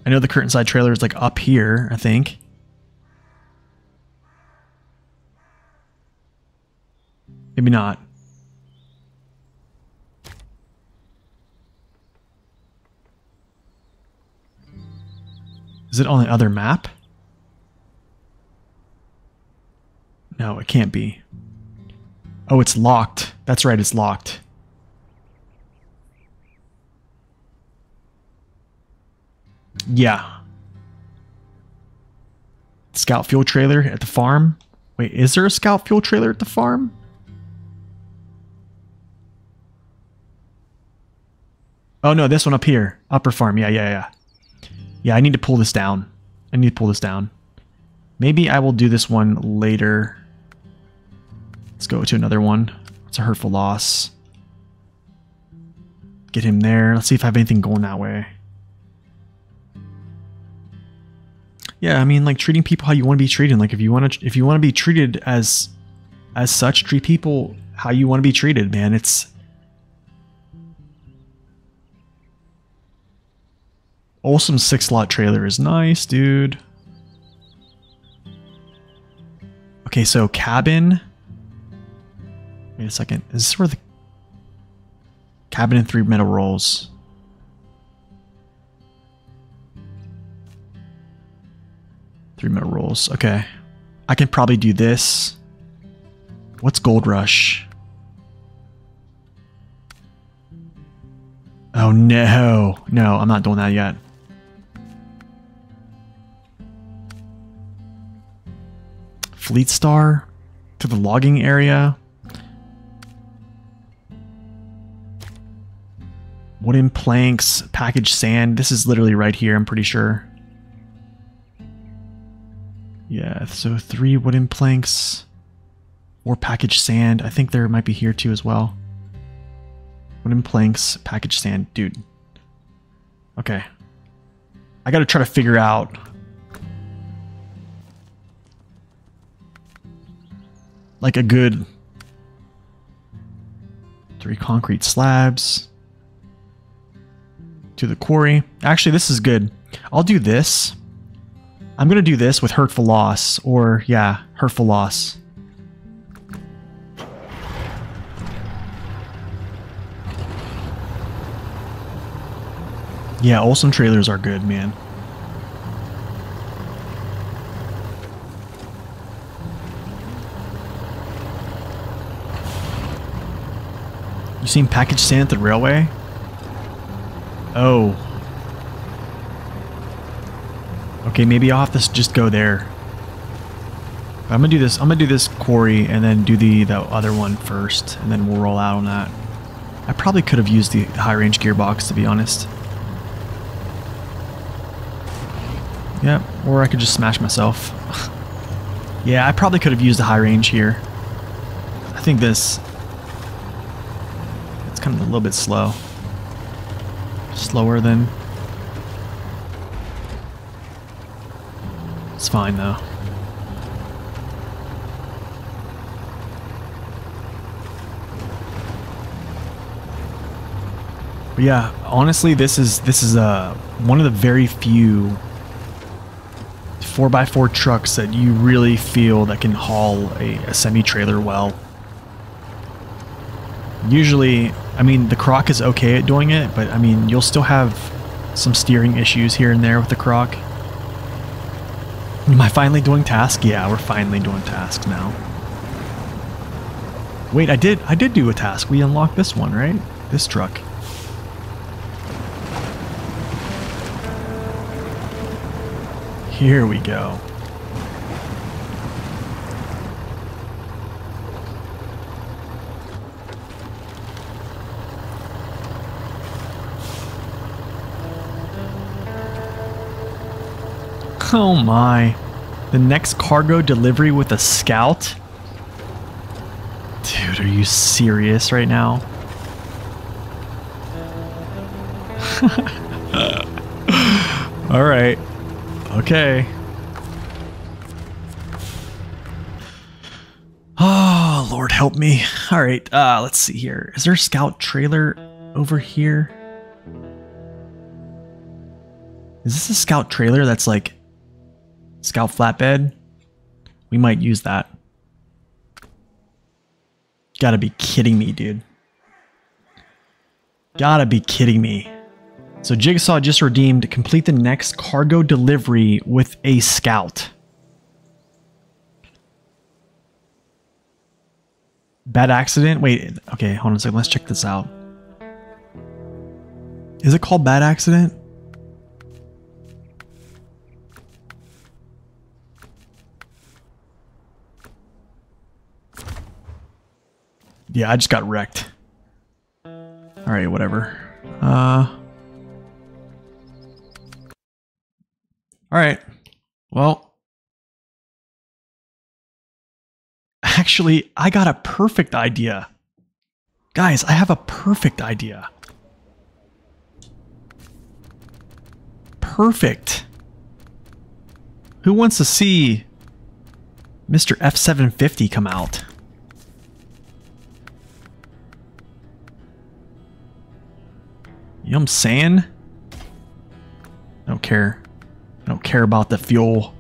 I know the curtain side trailer is like up here, I think. Maybe not. Is it on the other map? No, it can't be. Oh, it's locked. That's right, it's locked. Yeah. Scout fuel trailer at the farm. Wait, is there a scout fuel trailer at the farm? Oh no, this one up here. Upper farm. Yeah. Yeah, I need to pull this down. Maybe I will do this one later. Let's go to another one. It's a hurtful loss. Get him there. Let's see if I have anything going that way. Yeah, I mean, like, treating people how you want to be treated. Like, if you want to be treated as such, treat people how you want to be treated, man. It's Awesome 6-slot trailer is nice, dude. Okay, so cabin. Wait a second. Is this where the cabin and 3 metal rolls? Three metal rolls. Okay. I can probably do this. What's Gold Rush? Oh no. No, I'm not doing that yet. Fleet Star to the logging area. Wooden planks, packaged sand. This is literally right here, I'm pretty sure. Yeah, so 3 wooden planks, 4 packaged sand. I think there might be here too as well. Wooden planks, packaged sand. Dude. Okay. I gotta try to figure out like a good 3 concrete slabs to the quarry. Actually, this is good. I'll do this. I'm gonna do this with Hurtful Loss, or yeah, Hurtful Loss. Yeah, Olsson trailers are good, man. You seen packaged sand at the railway? Oh. Okay, maybe I'll have to just go there. I'm gonna do this. I'm gonna do this quarry and then do the other one first, and then we'll roll out on that. I probably could have used the high range gearbox, to be honest. Yep, or I could just smash myself. Yeah, I probably could have used the high range here. I think it's kind of a little bit slow. Slower than... It's fine though. But yeah, honestly, this is one of the very few 4x4 trucks that you really feel that can haul a semi-trailer well. Usually, I mean, the Croc is okay at doing it, but I mean, you'll still have some steering issues here and there with the Croc. Am I finally doing tasks? Yeah, we're finally doing tasks now. Wait, I did do a task. We unlocked this one, right? This truck. Here we go. Oh my. The next cargo delivery with a scout? Dude, are you serious right now? Alright. Okay. Oh, Lord help me. Alright, let's see here. Is there a scout trailer over here? Is this a scout trailer that's like scout flatbed? We might use that. Gotta be kidding me, dude. Gotta be kidding me. So Jigsaw just redeemed, complete the next cargo delivery with a scout. Bad accident? Wait, okay, hold on a second. Let's check this out. Is it called bad accident? Yeah, I just got wrecked. Alright, whatever. Alright. Well. Actually, I got a perfect idea. Guys, I have a perfect idea. Perfect. Who wants to see Mr. F750 come out? You know what I'm saying? don't care. I don't care about the fuel.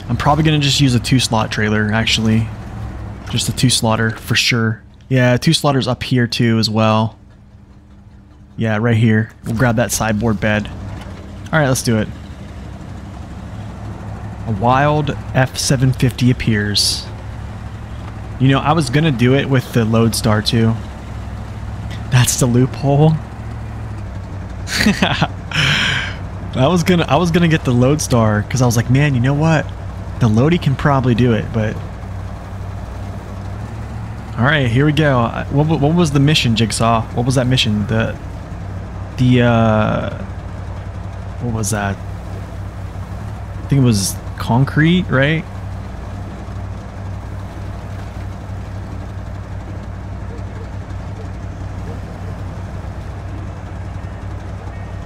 I'm probably going to just use a 2-slot trailer, actually. Just a 2-slotter for sure. Yeah, 2-slotter's up here too as well. Yeah, right here. We'll grab that sideboard bed. Alright, let's do it. A wild F750 appears. You know, I was going to do it with the Lodestar too. That's the loophole. I was gonna get the Lodestar because I was like, man, you know what? The Lodi can probably do it, but... Alright, here we go. What was the mission, Jigsaw? What was that mission? What was that? I think it was concrete, right?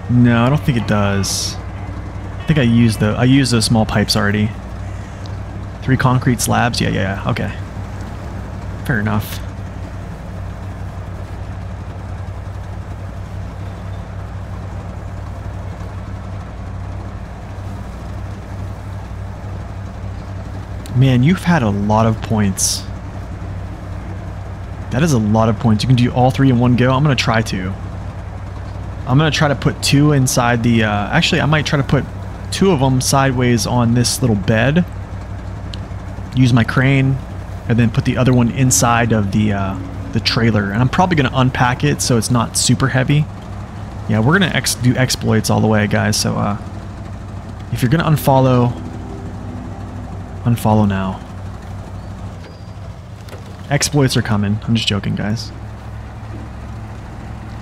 No, I don't think it does. I think I used those small pipes already. 3 concrete slabs? Yeah, okay. Fair enough. Man, you've had a lot of points. That is a lot of points. You can do all 3 in one go. I'm going to try to. I'm going to try to put 2 inside the... actually, I might try to put 2 of them sideways on this little bed. Use my crane, and then put the other one inside of the trailer. And I'm probably going to unpack it so it's not super heavy. Yeah, we're going to do exploits all the way, guys. So if you're going to unfollow, unfollow now. Exploits are coming. I'm just joking, guys.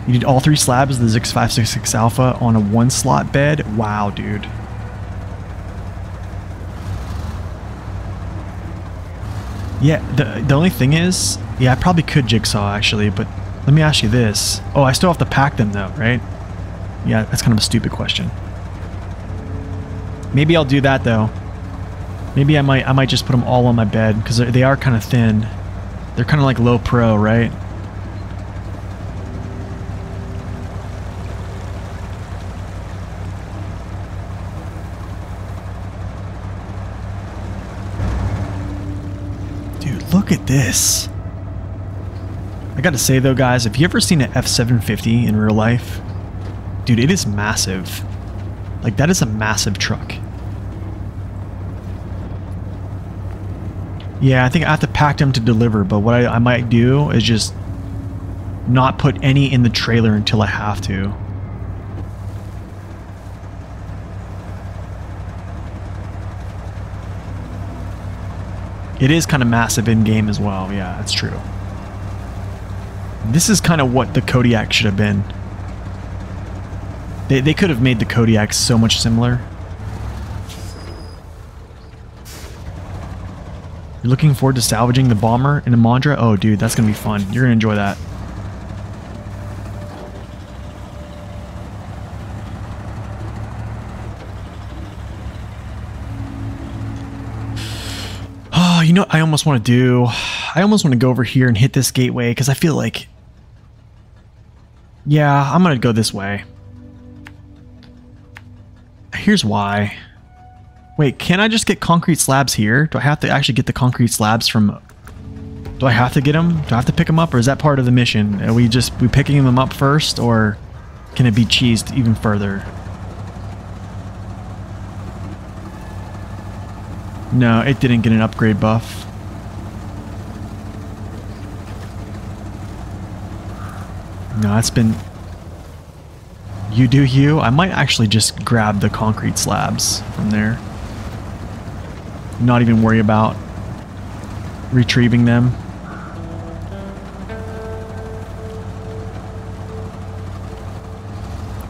You did all 3 slabs of the X566 Alpha on a 1-slot bed? Wow, dude. Yeah, the only thing is, yeah, I probably could Jigsaw, actually, but let me ask you this. Oh, I still have to pack them, though, right? Yeah, that's kind of a stupid question. Maybe I'll do that, though. Maybe I might just put them all on my bed, because they are kind of thin. They're kind of like low pro, right? Look at this. I gotta say though, guys, if you ever seen an F750 in real life, dude, it is massive. Like, that is a massive truck. Yeah, I think I have to pack them to deliver, but what I might do is just not put any in the trailer until I have to. It is kind of massive in-game as well. Yeah, that's true. This is kind of what the Kodiak should have been. They could have made the Kodiak so much similar. You're looking forward to salvaging the bomber in the Mandra? Oh, dude, that's going to be fun. You're going to enjoy that. You know what I almost want to do? I almost want to go over here and hit this gateway because I feel like... Yeah, I'm going to go this way. Here's why. Wait, can I just get concrete slabs here? Do I have to actually get the concrete slabs from... Do I have to get them? Do I have to pick them up, or is that part of the mission? Are we picking them up first, or can it be cheesed even further? No, it didn't get an upgrade buff. No, it's been... You do you? I might actually just grab the concrete slabs from there. Not even worry about retrieving them.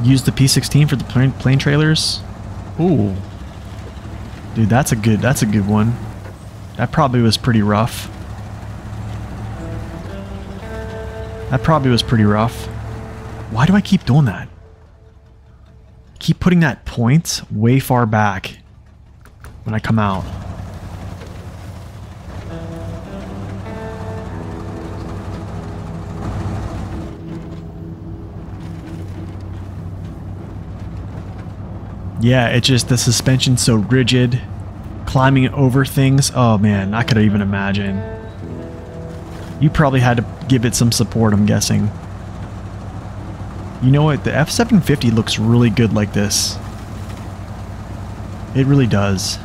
Use the P16 for the plane trailers. Ooh. Dude, that's a good one. That probably was pretty rough. That probably was pretty rough. Why do I keep doing that? Keep putting that point way far back when I come out. Yeah, it just, the suspension's so rigid. Climbing over things, oh man, I could even imagine. You probably had to give it some support, I'm guessing. You know what, the F750 looks really good like this. It really does.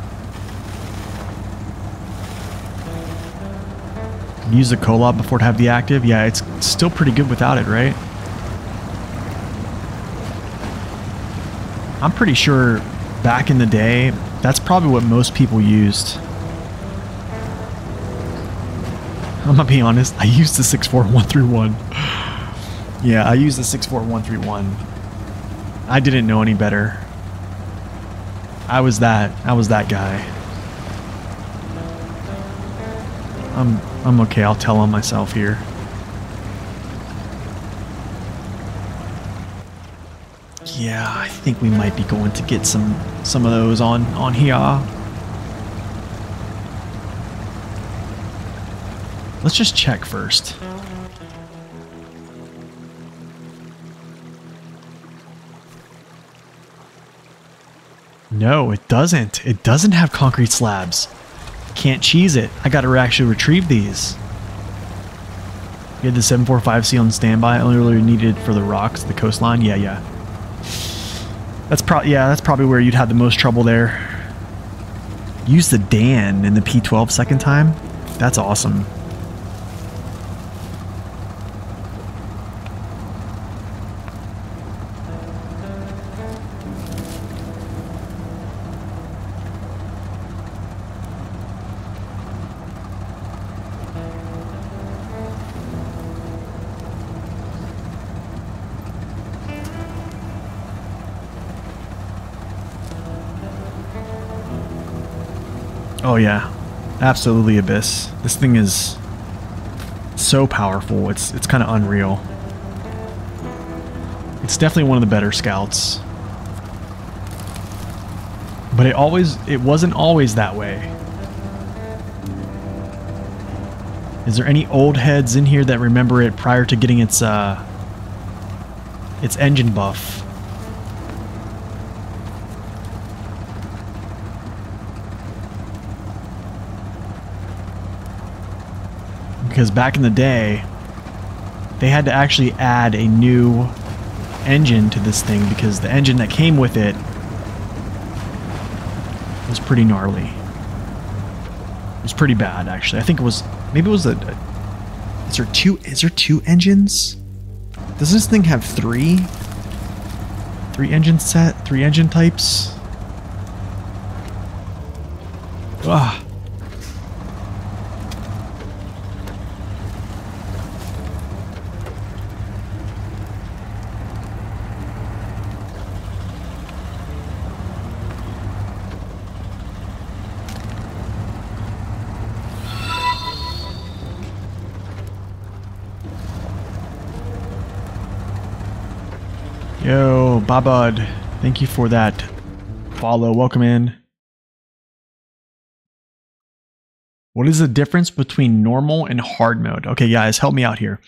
Use the co-op before to have the active. Yeah, it's still pretty good without it, right? I'm pretty sure back in the day, that's probably what most people used. I'm gonna be honest, I used the 64131. Yeah, I used the 64131. I didn't know any better. I was that guy. I'm okay, I'll tell on myself here. Yeah, I think we might be going to get some of those on here. Let's just check first. No, it doesn't. It doesn't have concrete slabs. Can't cheese it. I gotta actually retrieve these. You had the 745C on standby, only really needed for the rocks, the coastline. Yeah. That's probably where you'd have the most trouble there. Use the Dan in the P12 second time. That's awesome. Oh yeah, absolutely Abyss. This thing is so powerful. It's kind of unreal. It's definitely one of the better scouts. But it wasn't always that way. Is there any old heads in here that remember it prior to getting its engine buff? Because back in the day, they had to actually add a new engine to this thing because the engine that came with it was pretty gnarly. It was pretty bad, actually. I think it was, maybe it was is there two engines? Does this thing have three engine types? Ugh. Yo, Babad, thank you for that follow. Welcome in. What is the difference between normal and hard mode? Okay, guys, help me out here.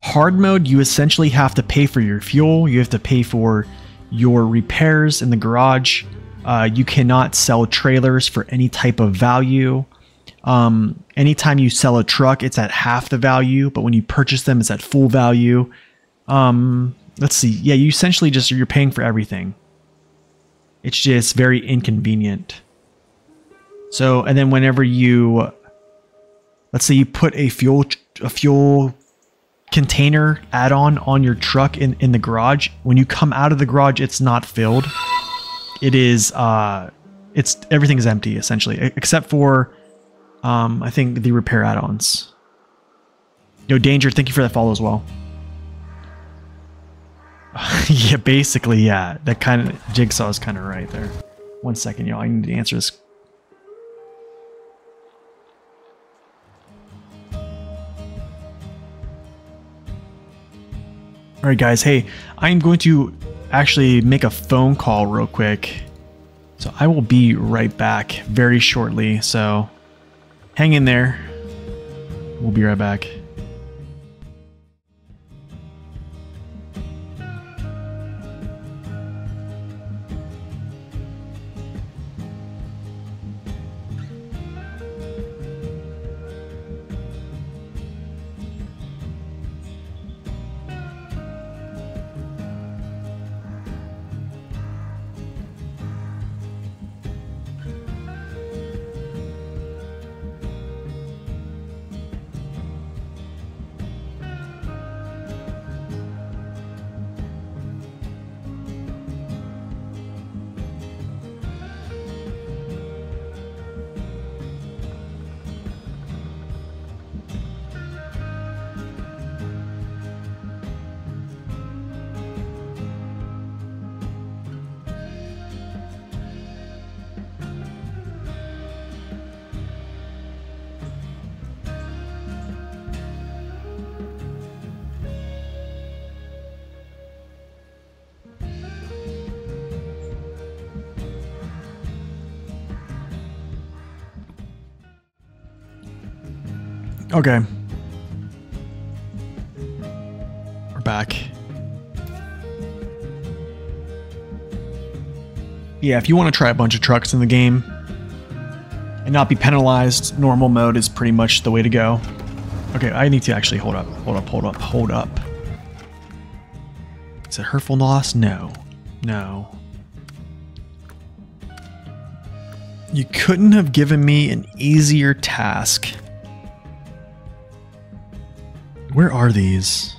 Hard mode, you essentially have to pay for your fuel. You have to pay for your repairs in the garage. You cannot sell trailers for any type of value. Anytime you sell a truck, it's at half the value, but when you purchase them, it's at full value. Let's see. Yeah, you essentially you're paying for everything. It's just very inconvenient. So, and then whenever you, let's say you put a fuel container add-on on your truck in the garage, when you come out of the garage, it's not filled. It is, everything is empty essentially, except for, I think the repair add-ons. Yo, Danger, thank you for that follow as well. Yeah, basically, yeah. That kind of Jigsaw is kind of right there. 1 second, y'all. I need to answer this. Alright, guys. Hey, I'm going to actually make a phone call real quick. So I will be right back very shortly. So hang in there. We'll be right back. Okay. We're back. Yeah, if you want to try a bunch of trucks in the game and not be penalized, normal mode is pretty much the way to go. Okay, I need to actually hold up. Is it hurtful loss? No. No. You couldn't have given me an easier task. Where are these?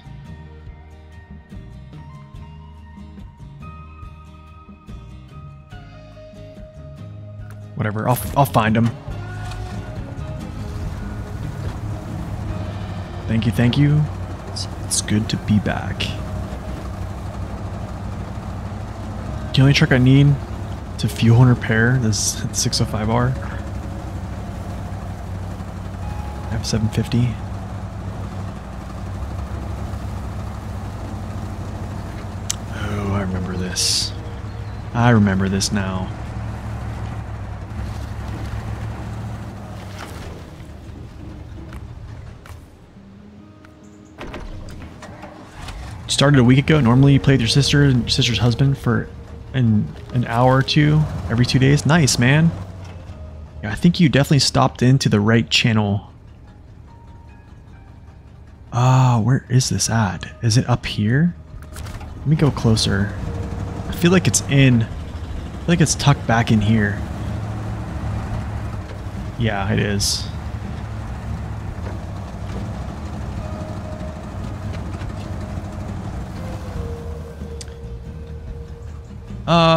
Whatever, I'll find them. Thank you, thank you. It's good to be back. The only truck I need to fuel and repair this 605R. F750. Oh, I remember this. I remember this now. Started a week ago. Normally you play with your sister and your sister's husband for an hour or two every 2 days. Nice, man. Yeah, I think you definitely stopped into the right channel. Ah, where is this at? Is it up here? Let me go closer. I feel like it's in. I feel like it's tucked back in here. Yeah, it is.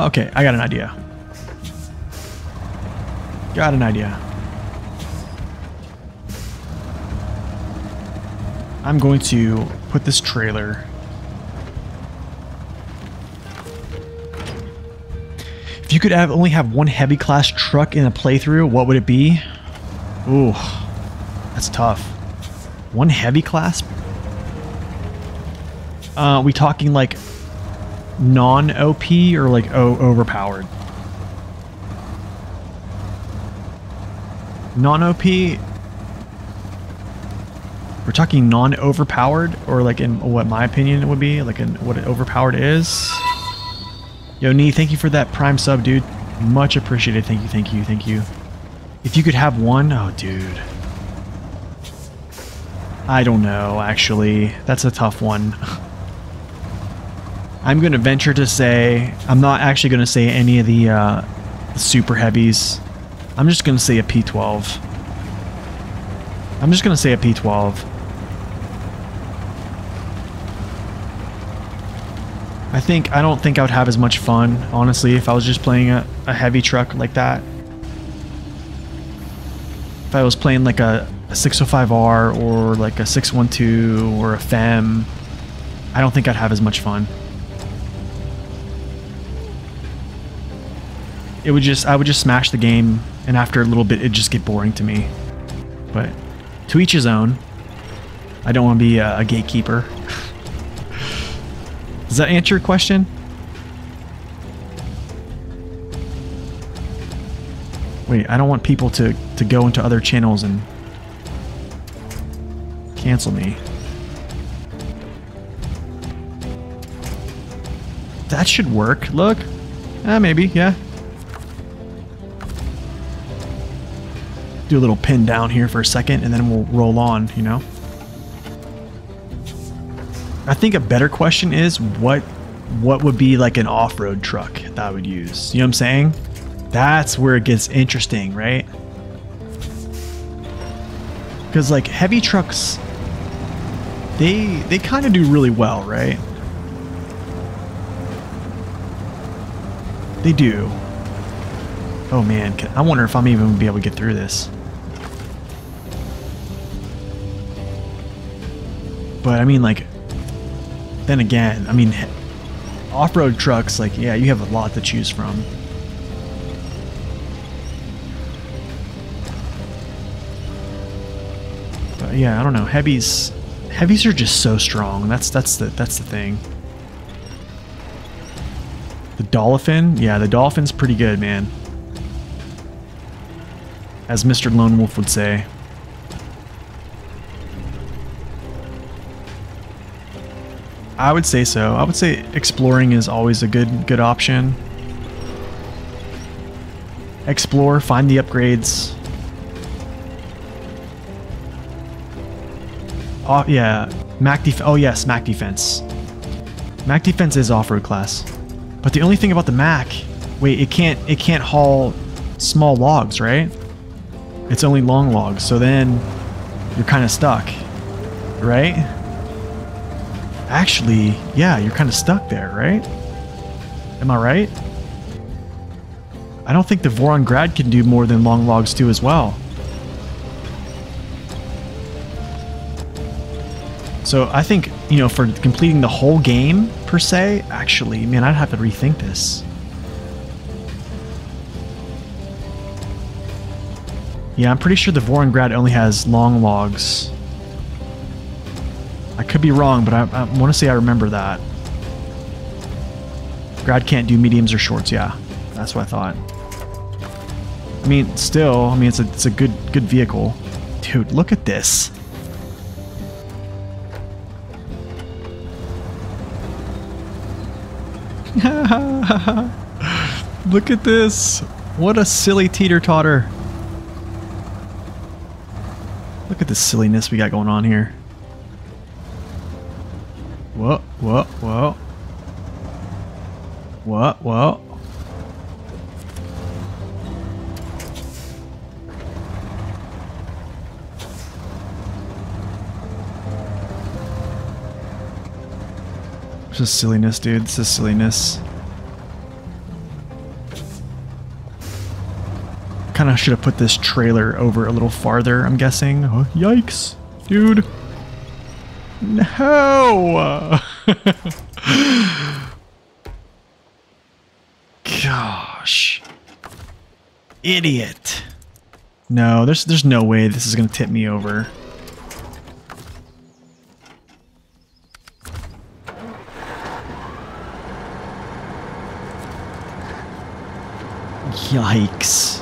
Okay, I got an idea. Got an idea. I'm going to put this trailer. If you could only have one heavy class truck in a playthrough, what would it be? Ooh, that's tough. One heavy class? We talking like non-OP or like overpowered? Non-OP? We're talking non-overpowered, or like in what my opinion would be, like in what an overpowered is. Yo, Nee, thank you for that Prime sub, dude. Much appreciated. Thank you, thank you, thank you. If you could have one, oh, dude. I don't know, actually. That's a tough one. I'm going to venture to say, I'm not actually going to say any of the super heavies. I'm just going to say a P12. I'm just going to say a P12. I don't think I would have as much fun, honestly, if I was just playing a heavy truck like that. If I was playing like a 605R or like a 612 or a FEM, I don't think I'd have as much fun. I would just smash the game, and after a little bit it'd just get boring to me. But to each his own. I don't want to be a gatekeeper. Does that answer your question? Wait, I don't want people to go into other channels and cancel me. That should work. Look. Maybe, yeah. Do a little pin down here for a second and then we'll roll on, you know? I think a better question is what would be like an off-road truck that I would use? You know what I'm saying? That's where it gets interesting, right? Because like heavy trucks, they kind of do really well, right? They do. Oh man, I wonder if I'm even gonna be able to get through this. But I mean, like, then again, I mean, off-road trucks, like, yeah, you have a lot to choose from. But yeah, I don't know. Heavies are just so strong. That's the thing. The Dolphin, yeah, the Dolphin's pretty good, man. As Mr. Lone Wolf would say. I would say so. I would say exploring is always a good option. Explore, find the upgrades. Oh yeah, oh yes, Mac defense. Mac defense is off-road class, but the only thing about the Mac, wait, it can't haul small logs, right? It's only long logs, so then you're kind of stuck, right? Actually, yeah, you're kind of stuck there, right? Am I right? I don't think the Voron Grad can do more than long logs too as well. So I think, you know, for completing the whole game, per se, actually, man, I'd have to rethink this. Yeah, I'm pretty sure the Voron Grad only has long logs. I could be wrong, but I want to say I remember that. Grad can't do mediums or shorts, yeah. That's what I thought. I mean, still, I mean, it's a good vehicle. Dude, look at this. Look at this. What a silly teeter-totter. Look at the silliness we got going on here. Whoa, whoa, whoa. Whoa, whoa. This is silliness, dude. This is silliness. Kind of should have put this trailer over a little farther, I'm guessing. Oh, yikes, dude. No! Gosh. Idiot. No, there's no way this is going to tip me over. Yikes.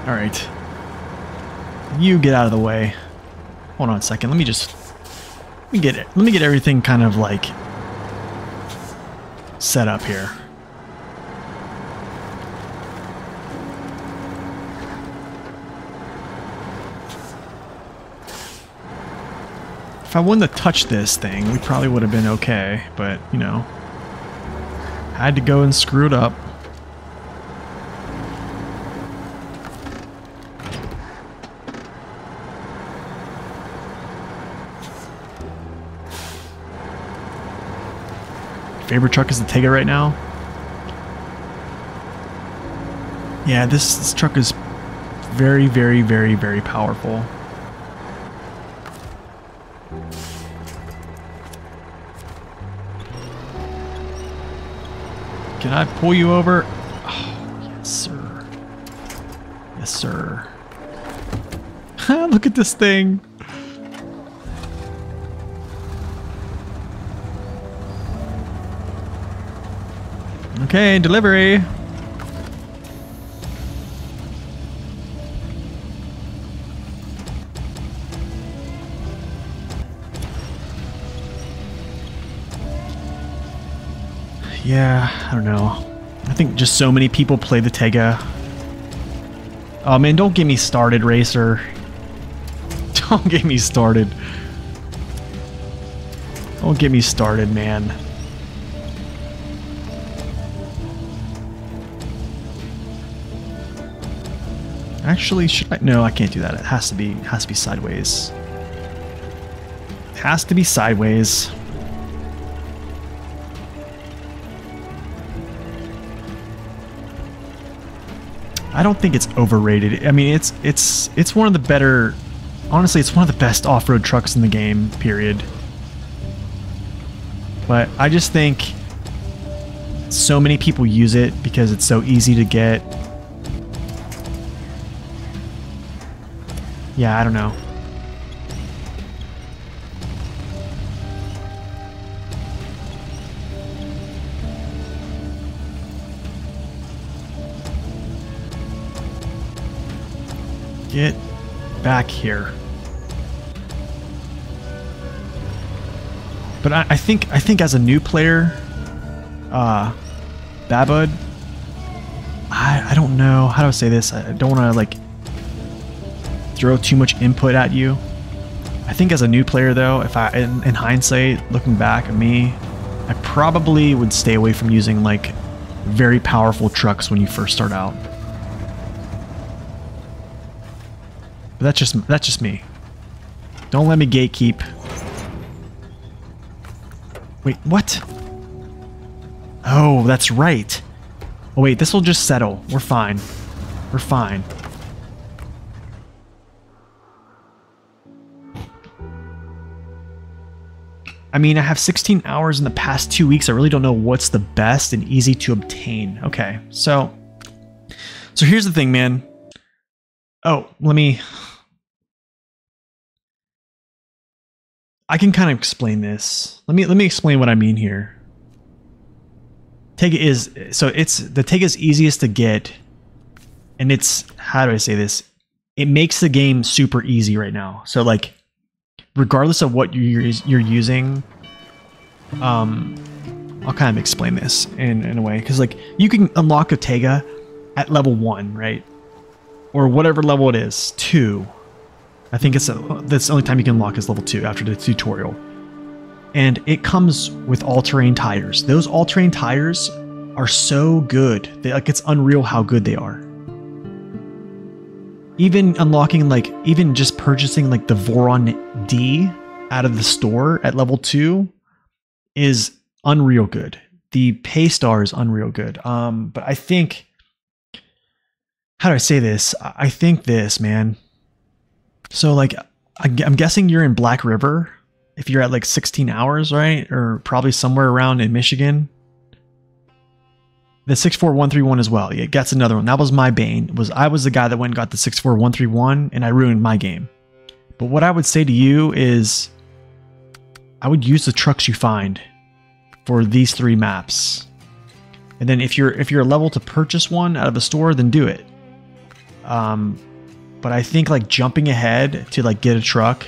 All right. You get out of the way. Hold on a second. Let me get it. Let me get everything kind of like set up here. If I wouldn't have touched this thing, we probably would have been okay, but, you know, had to go and screw it up. Favorite truck is the Tega right now? Yeah, this truck is very, very, very, very powerful. Can I pull you over? Oh, yes, sir. Yes, sir. Look at this thing. Okay, delivery. Yeah, I don't know. I think just so many people play the Tega. Oh man, don't get me started, Racer. Don't get me started. Don't get me started, man. Actually, should I? No, I can't do that. It has to be sideways. It has to be sideways. I don't think it's overrated. I mean, it's one of the better. Honestly, it's one of the best off-road trucks in the game. Period. But I just think so many people use it because it's so easy to get. Yeah, I don't know. Get back here. But I think as a new player, Babud, I don't know how to say this. I don't want to like throw too much input at you. I think as a new player though, if in hindsight, looking back at me, I probably would stay away from using like very powerful trucks when you first start out. But that's just me. Don't let me gatekeep. Wait, what? Oh, that's right. Oh wait, this will just settle. We're fine. We're fine. I mean, I have 16 hours in the past 2 weeks. I really don't know what's the best and easy to obtain. Okay, so here's the thing, man. Oh, I can kind of explain this. Let me explain what I mean here. Tega is easiest to get, and it's, how do I say this? It makes the game super easy right now. So like, regardless of what you're using, I'll kind of explain this in a way, because like you can unlock a Tega at level 1, right? Or whatever level it is, 2. I think that's the only time you can unlock is level 2 after the tutorial. And it comes with all-terrain tires. Those all-terrain tires are so good. Like, it's unreal how good they are. Even unlocking, like, even just purchasing like the Voron D out of the store at level 2 is unreal good. The Paystar is unreal good. But I think, how do I say this? I think this, man. So like, I'm guessing you're in Black River if you're at like 16 hours, right? Or probably somewhere around in Michigan. The 64131 as well. Yeah, that's another one. That was my bane. I was the guy that went and got the 64131 and I ruined my game. But what I would say to you is I would use the trucks you find for these 3 maps. And then if you're level to purchase one out of the store, then do it. But I think like jumping ahead to like get a truck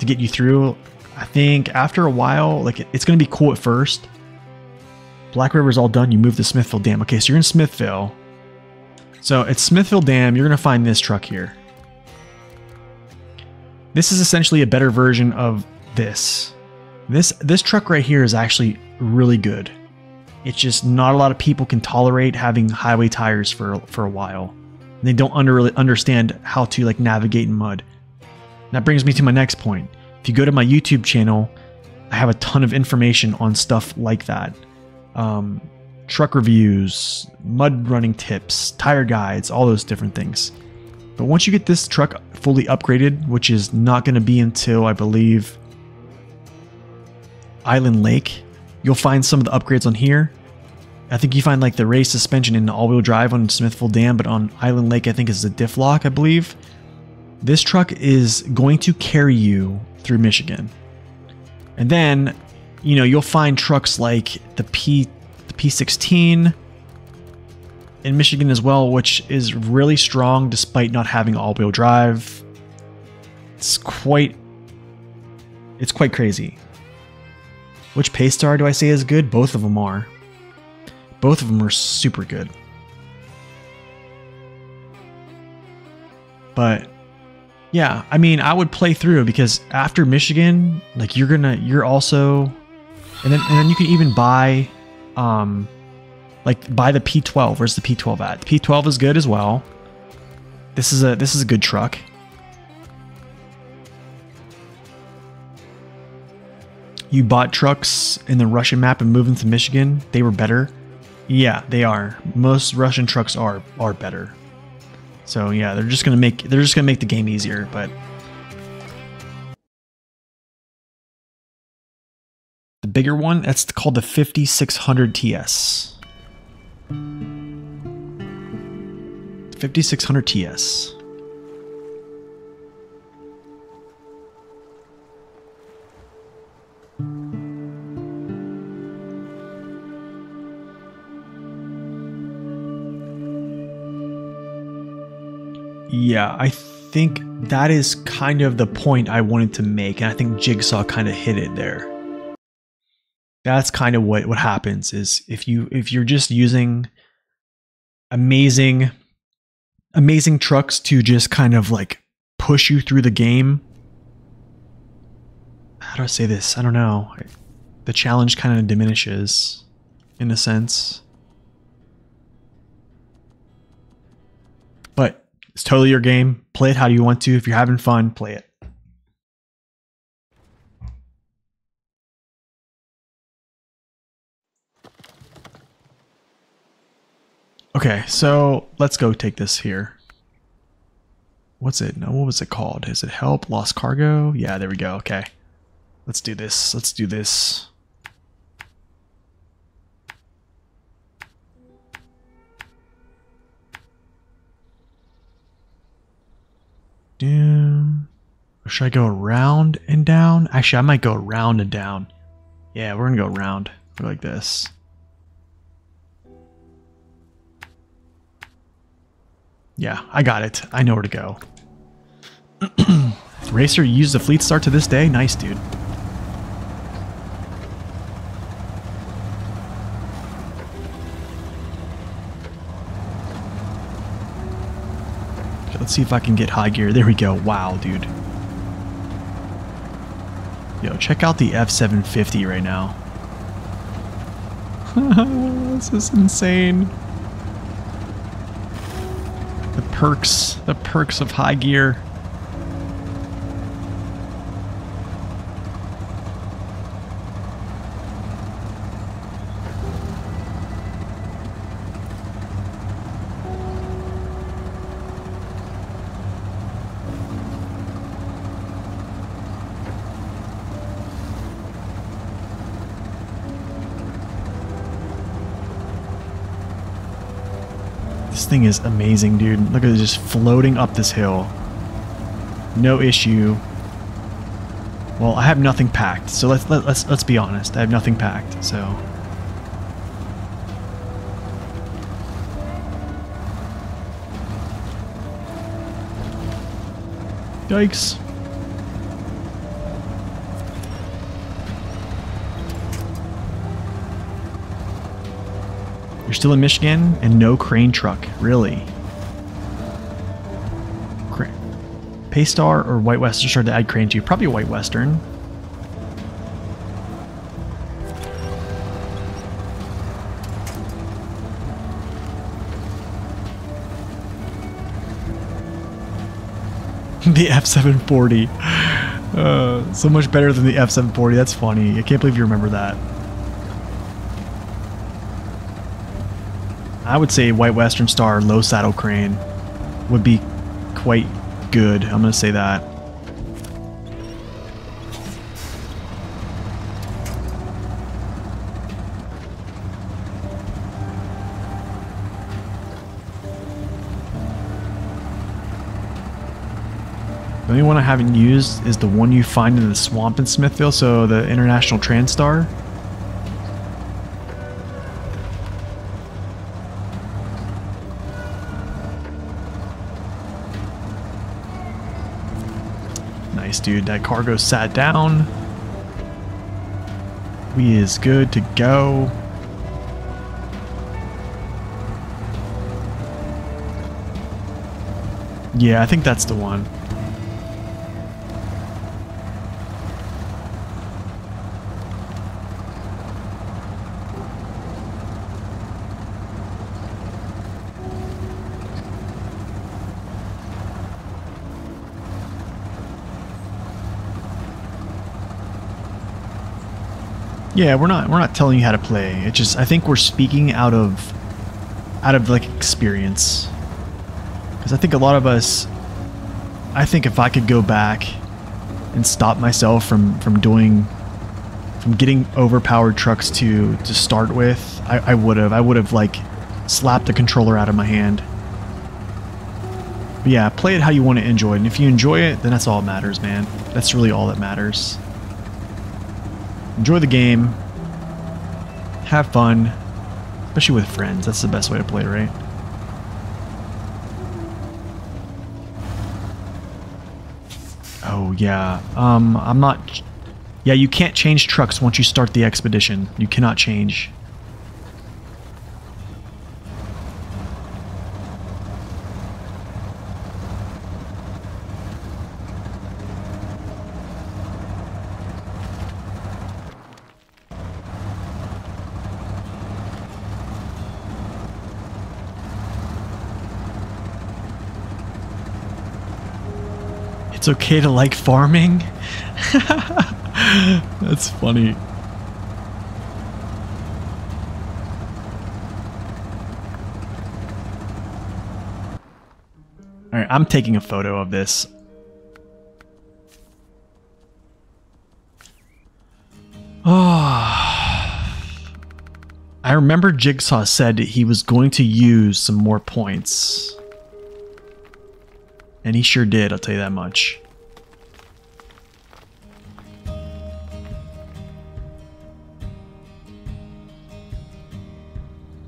to get you through, I think after a while, like it's going to be cool at first. Black River's all done. You move to Smithville Dam. Okay, so you're in Smithville. So at Smithville Dam, you're going to find this truck here. This is essentially a better version of this. This truck right here is actually really good. It's just not a lot of people can tolerate having highway tires for a while. They don't really understand how to like navigate in mud. That brings me to my next point. If you go to my YouTube channel, I have a ton of information on stuff like that. Truck reviews, mud running tips, tire guides, all those different things. But once you get this truck fully upgraded, which is not going to be until I believe Island Lake, you'll find some of the upgrades on here. I think you find like the race suspension in the all-wheel drive on Smithville Dam, but on Island Lake I think is the diff lock, I believe. This truck is going to carry you through Michigan. And then, you know, you'll find trucks like the P16 in Michigan as well, which is really strong despite not having all-wheel drive. It's quite crazy. Which Paystar do I say is good? Both of them are. Both of them are super good. But yeah, I mean, I would play through because after Michigan, like you're also, and then you can even buy, buy the P12. Where's the P12 at? The P12 is good as well. This is a good truck. You bought trucks in the Russian map and moved them to Michigan. They were better. Yeah, they are. Most Russian trucks are better. So yeah, they're just gonna make the game easier. But the bigger one, that's called the 5600 TS. 5600 TS. Yeah, I think that is kind of the point I wanted to make, and I think Jigsaw kind of hit it there. That's kind of what happens is if you're just using amazing trucks to just kind of like push you through the game. How do I say this? I don't know. The challenge kind of diminishes in a sense. But it's totally your game. Play it how you want to. If you're having fun, play it. Okay, so let's go take this here. What's it? No, what was it called? Is it help? Lost cargo? Yeah, there we go. Okay. Let's do this. Let's do this. Doom. Or should I go around and down? Actually, I might go around and down. Yeah, we're gonna go around. Go like this. Yeah, I got it. I know where to go. Racer, you use the fleet start to this day? Nice, dude. Okay, let's see if I can get high gear. There we go. Wow, dude. Yo, check out the F750 right now. This is insane. The perks of high gear. This thing is amazing, dude. Look at it just floating up this hill. No issue. Well, I have nothing packed, so let's be honest. I have nothing packed, so. Yikes. You're still in Michigan and no crane truck, really? Paystar or White Western started to add crane to? Probably a White Western. The F740. So much better than the F740. That's funny. I can't believe you remember that. I would say White Western Star low saddle crane would be quite good. I'm going to say that. The only one I haven't used is the one you find in the swamp in Smithville, so the International Transstar. Nice, dude. That cargo sat down. We is good to go. Yeah, I think that's the one. Yeah, we're not telling you how to play. It's just I think we're speaking out of like experience. Because I think a lot of us, I think if I could go back and stop myself from getting overpowered trucks to start with, I would have like slapped the controller out of my hand. But yeah, play it how you want to enjoy it, and if you enjoy it, then that's all that matters, man. That's really all that matters. Enjoy the game. Have fun. Especially with friends. That's the best way to play, right? Oh, yeah. I'm not... Yeah, you can't change trucks once you start the expedition. You cannot change. It's okay to like farming? That's funny. Alright, I'm taking a photo of this. Oh. I remember Jigsaw said he was going to use some more points. And he sure did, I'll tell you that much.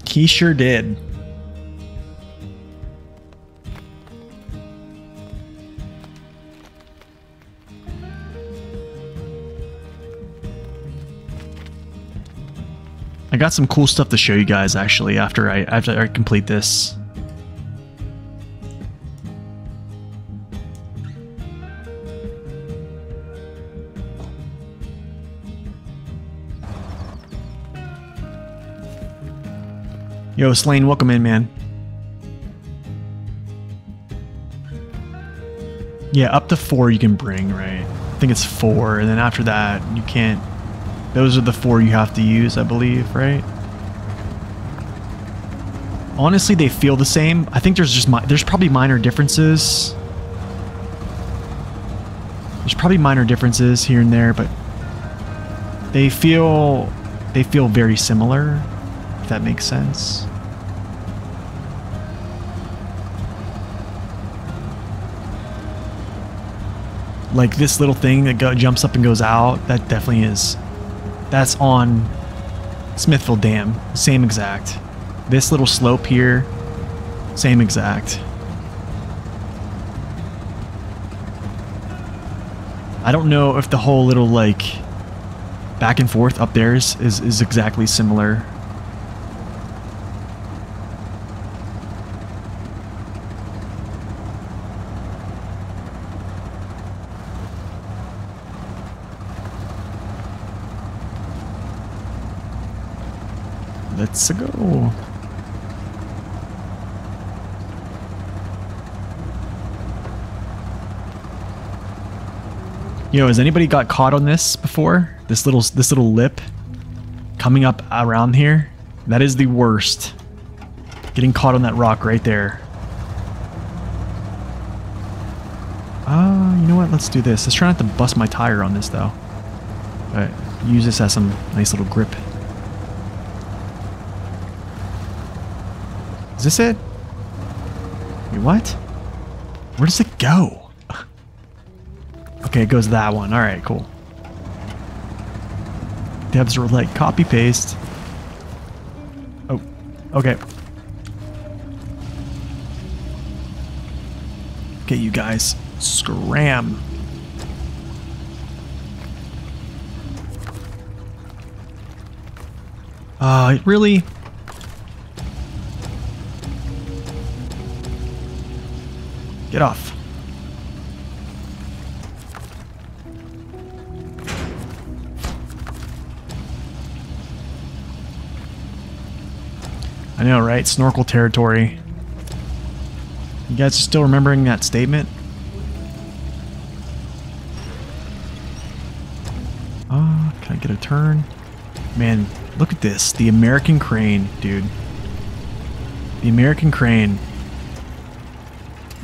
He sure did. I got some cool stuff to show you guys actually after I complete this. Yo, Slane, welcome in, man. Yeah, up to 4 you can bring, right? I think it's 4, and then after that, you can't... Those are the 4 you have to use, I believe, right? Honestly, they feel the same. I think there's probably minor differences. There's probably minor differences here and there, but they feel very similar, if that makes sense. Like this little thing that jumps up and goes out, that definitely is... That's on Smithville Dam, same exact. This little slope here, same exact. I don't know if the whole little like back and forth up there is exactly similar. Let's go. Yo, has anybody got caught on this before? This little lip coming up around here? That is the worst. Getting caught on that rock right there. You know what? Let's do this. Let's try not to bust my tire on this though. But use this as some nice little grip. Is this it? Wait, what? Where does it go? Okay, it goes that one. Alright, cool. Devs were like, copy paste. Oh, okay. Okay, you guys. Scram. Really? Get off. I know, right? Snorkel territory. You guys are still remembering that statement? Can I get a turn? Man, look at this. The American crane, dude. The American crane.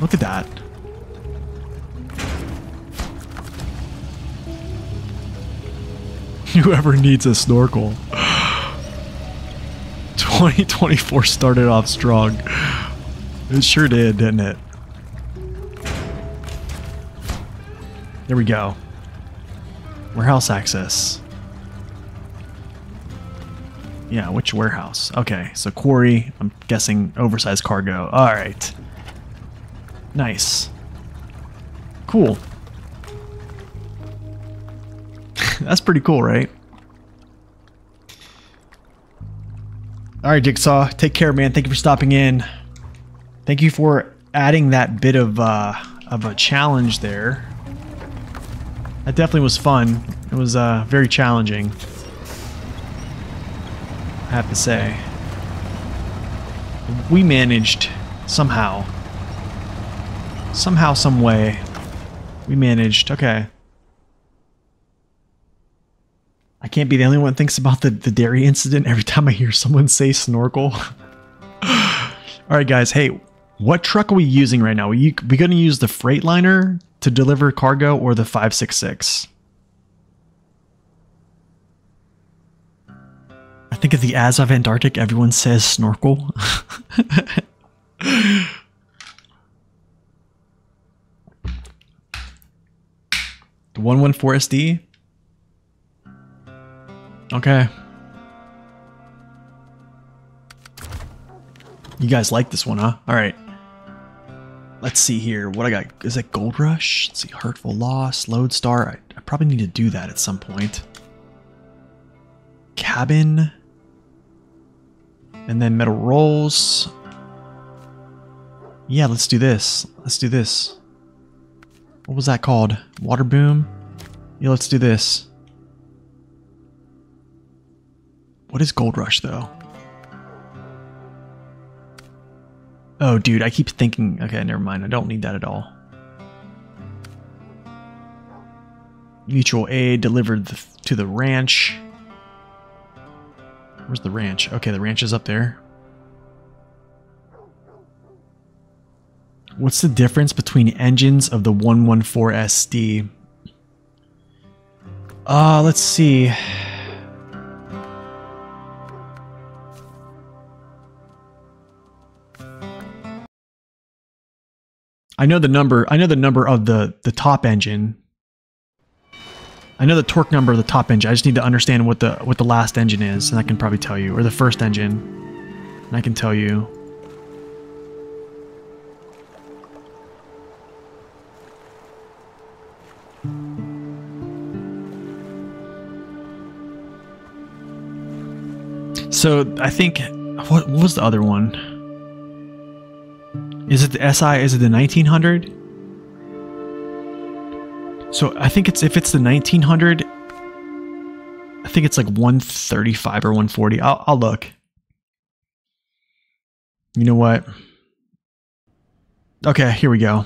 Look at that. Whoever needs a snorkel. 2024 started off strong. It sure did, didn't it? There we go. Warehouse access. Yeah, which warehouse? Okay, so quarry, I'm guessing oversized cargo. Alright. Nice. Cool. That's pretty cool, right? All right, Jigsaw, take care, man. Thank you for stopping in. Thank you for adding that bit of a challenge there. That definitely was fun. It was very challenging, I have to say. We managed somehow. Somehow, some way, we managed. Okay. I can't be the only one that thinks about the dairy incident every time I hear someone say snorkel. Alright guys, hey, what truck are we using right now? We going to use the Freightliner to deliver cargo or the 566? I think at the Azov Antarctic, everyone says snorkel. The 114 SD? Okay. You guys like this one, huh? Alright. Let's see here. What I got? Is it Gold Rush? Let's see. Hurtful Loss, Lodestar. I probably need to do that at some point. Cabin. And then Metal Rolls. Yeah, let's do this. Let's do this. What was that called? Water Boom? Yeah, let's do this. What is Gold Rush, though? Oh, dude, I keep thinking... Okay, never mind. I don't need that at all. Mutual aid delivered to the ranch. Where's the ranch? Okay, the ranch is up there. What's the difference between engines of the 114 SD? Let's see. I know the number of the top engine. I know the torque number of the top engine. I just need to understand what the last engine is, and I can probably tell you, or the first engine, and I can tell you. So I think what was the other one? Is it the SI? Is it the 1900? So I think if it's the 1900, I think it's like 135 or 140. I'll look. You know what? Okay, here we go.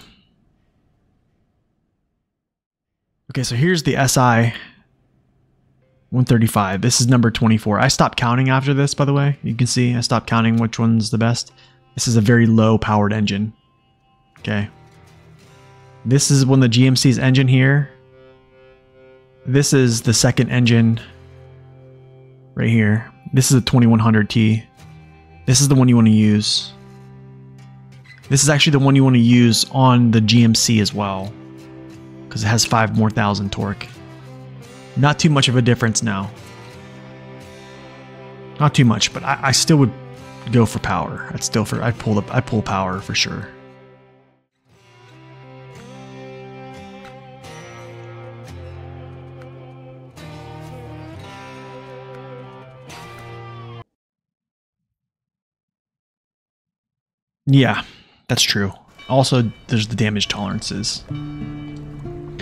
Okay, so here's the SI 135. This is number 24. I stopped counting after this, by the way. You can see I stopped counting which one's the best. This is a very low powered engine. Okay. This is one of the GMC's engine here. This is the second engine right here. This is a 2100T. This is the one you want to use. This is actually the one you want to use on the GMC as well, because it has 5,000 more torque. Not too much of a difference now. Not too much, but I still would go for power. I'd pull power for sure. Yeah, that's true. Also, there's the damage tolerances.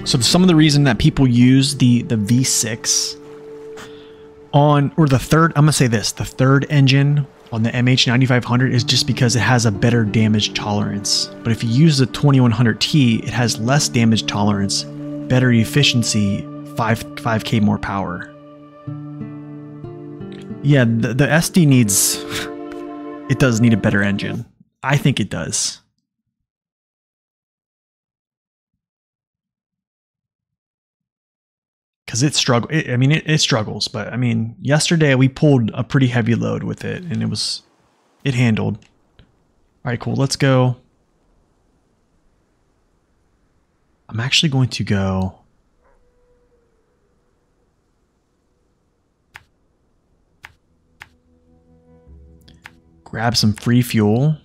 So some of the reason that people use the V6 on, or the third, I'm gonna say this, the third engine on the MH9500 is just because it has a better damage tolerance. But if you use the 2100T, it has less damage tolerance, better efficiency, 5K more power. Yeah, the SD needs, it does need a better engine. I think it does. Because it struggles, but I mean, yesterday we pulled a pretty heavy load with it, and it handled. All right, cool. Let's go. I'm actually going to go. Grab some free fuel,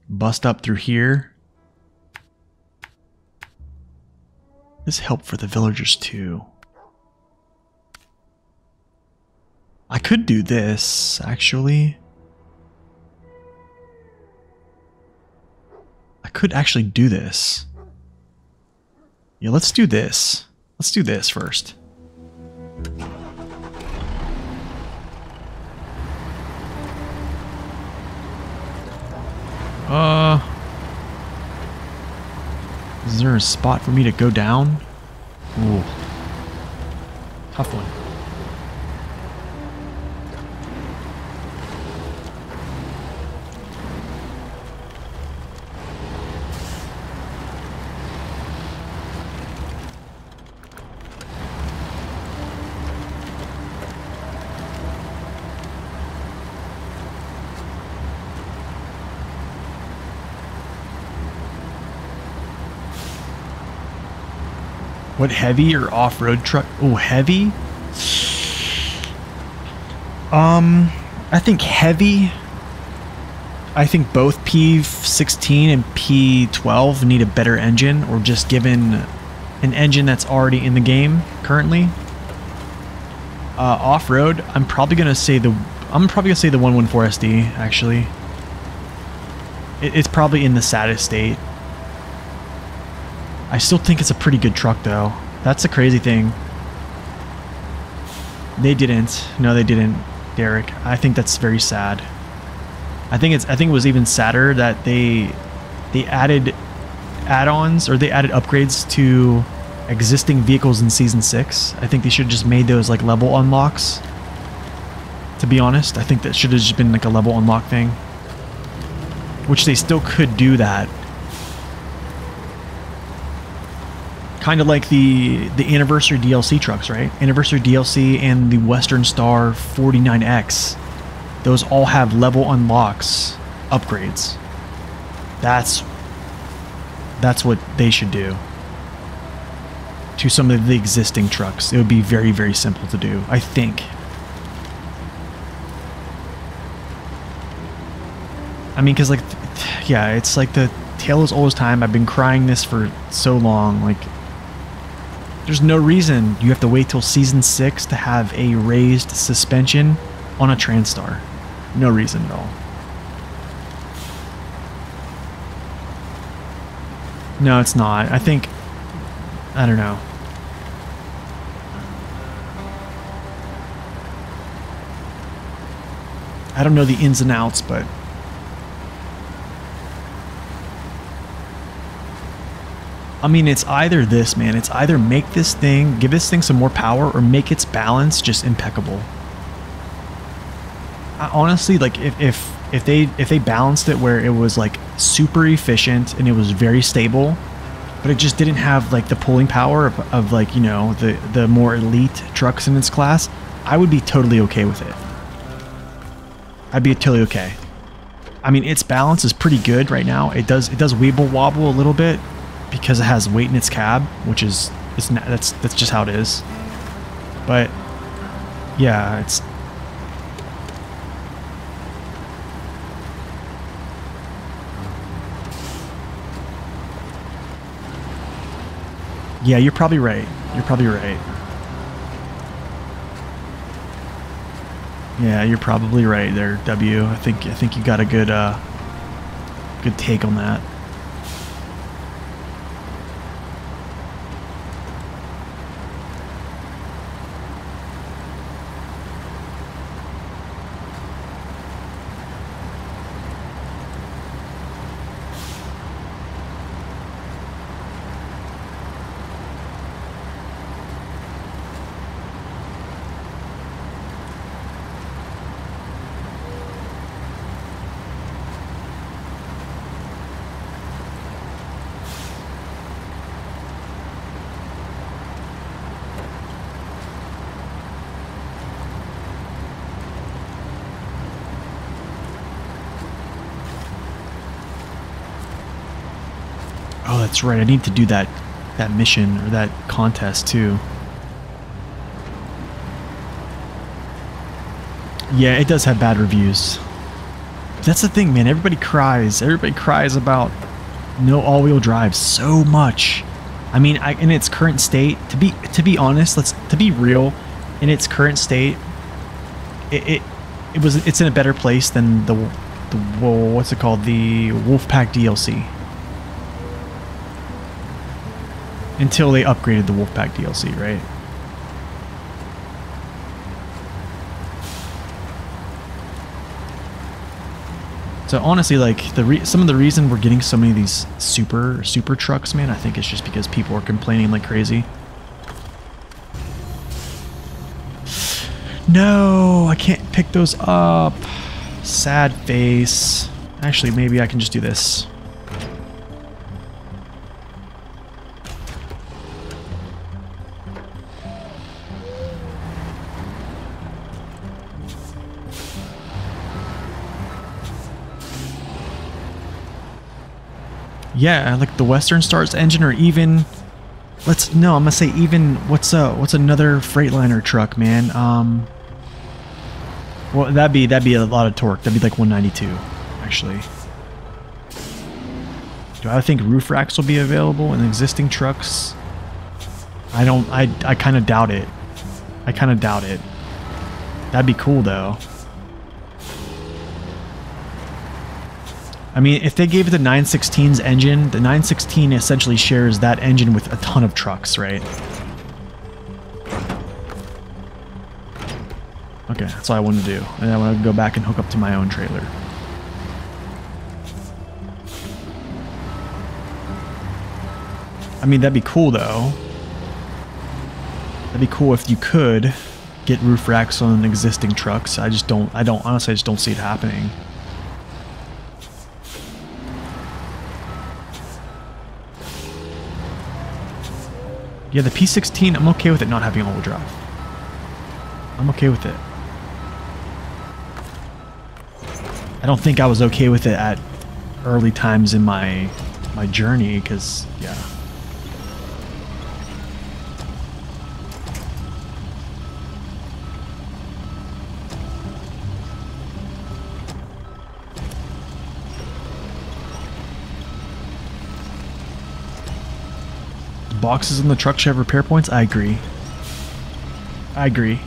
bust up through here. This helped for the villagers too. I could do this, actually. I could actually do this. Yeah, let's do this. Let's do this first. Is there a spot for me to go down? Ooh. Tough one. What, heavy or off-road truck? Oh, heavy? I think heavy. I think both P16 and P12 need a better engine, or just given an engine that's already in the game currently. Off-road, I'm probably gonna say the 114 SD. Actually, it's probably in the saddest state. I still think it's a pretty good truck, though. That's the crazy thing. They didn't. No, they didn't, Derek. I think that's very sad. I think it was even sadder that they added add-ons, or they added upgrades to existing vehicles in Season 6. I think they should have just made those like level unlocks. To be honest, I think that should have just been like a level unlock thing. Which they still could do that. Kind of like the Anniversary DLC trucks, right? Anniversary DLC and the Western Star 49X. Those all have level unlocks, upgrades. That's what they should do to some of the existing trucks. It would be very, very simple to do, I think. I mean, because like, yeah, it's like the tale as old as time. I've been crying this for so long. Like, there's no reason you have to wait till Season 6 to have a raised suspension on a Transstar. No reason at all. No, it's not. I think... I don't know. I don't know the ins and outs, but... I mean, it's either this, man. It's either make this thing, give this thing some more power, or make its balance just impeccable. Honestly, like if they balanced it where it was like super efficient and it was very stable, but it just didn't have like the pulling power of like, you know, the more elite trucks in its class, I would be totally okay with it. I'd be totally okay. I mean, its balance is pretty good right now. It does weeble wobble a little bit, because it has weight in its cab, which is that's just how it is. But yeah, it's yeah, you're probably right. You're probably right. Yeah, you're probably right there, W. I think you got a good good take on that. Oh, that's right. I need to do that mission or that contest too. Yeah, it does have bad reviews. That's the thing, man. Everybody cries. Everybody cries about no all-wheel drive so much. I mean, in its current state, to be honest, to be real, in its current state, it's in a better place than the what's it called, the Wolfpack DLC. Until they upgraded the Wolfpack DLC, right? So honestly, like some of the reason we're getting so many of these super trucks, man, I think it's just because people are complaining like crazy. No, I can't pick those up. Sad face. Actually, maybe I can just do this. Yeah, like the Western Stars engine, or even I'm gonna say even what's another Freightliner truck, man? Well, that'd be a lot of torque. That'd be like 192, actually. Do I think roof racks will be available in existing trucks? I kind of doubt it. I kind of doubt it. That'd be cool though. I mean, if they gave it the 916's engine, the 916 essentially shares that engine with a ton of trucks, right? Okay, that's all I want to do. And then I want to go back and hook up to my own trailer. I mean, that'd be cool though. That'd be cool if you could get roof racks on existing trucks. Honestly, I just don't see it happening. Yeah, the P16, I'm okay with it not having all-wheel drive. I'm okay with it. I don't think I was okay with it at early times in my journey, because, yeah. Boxes in the truck should have repair points? I agree. I agree.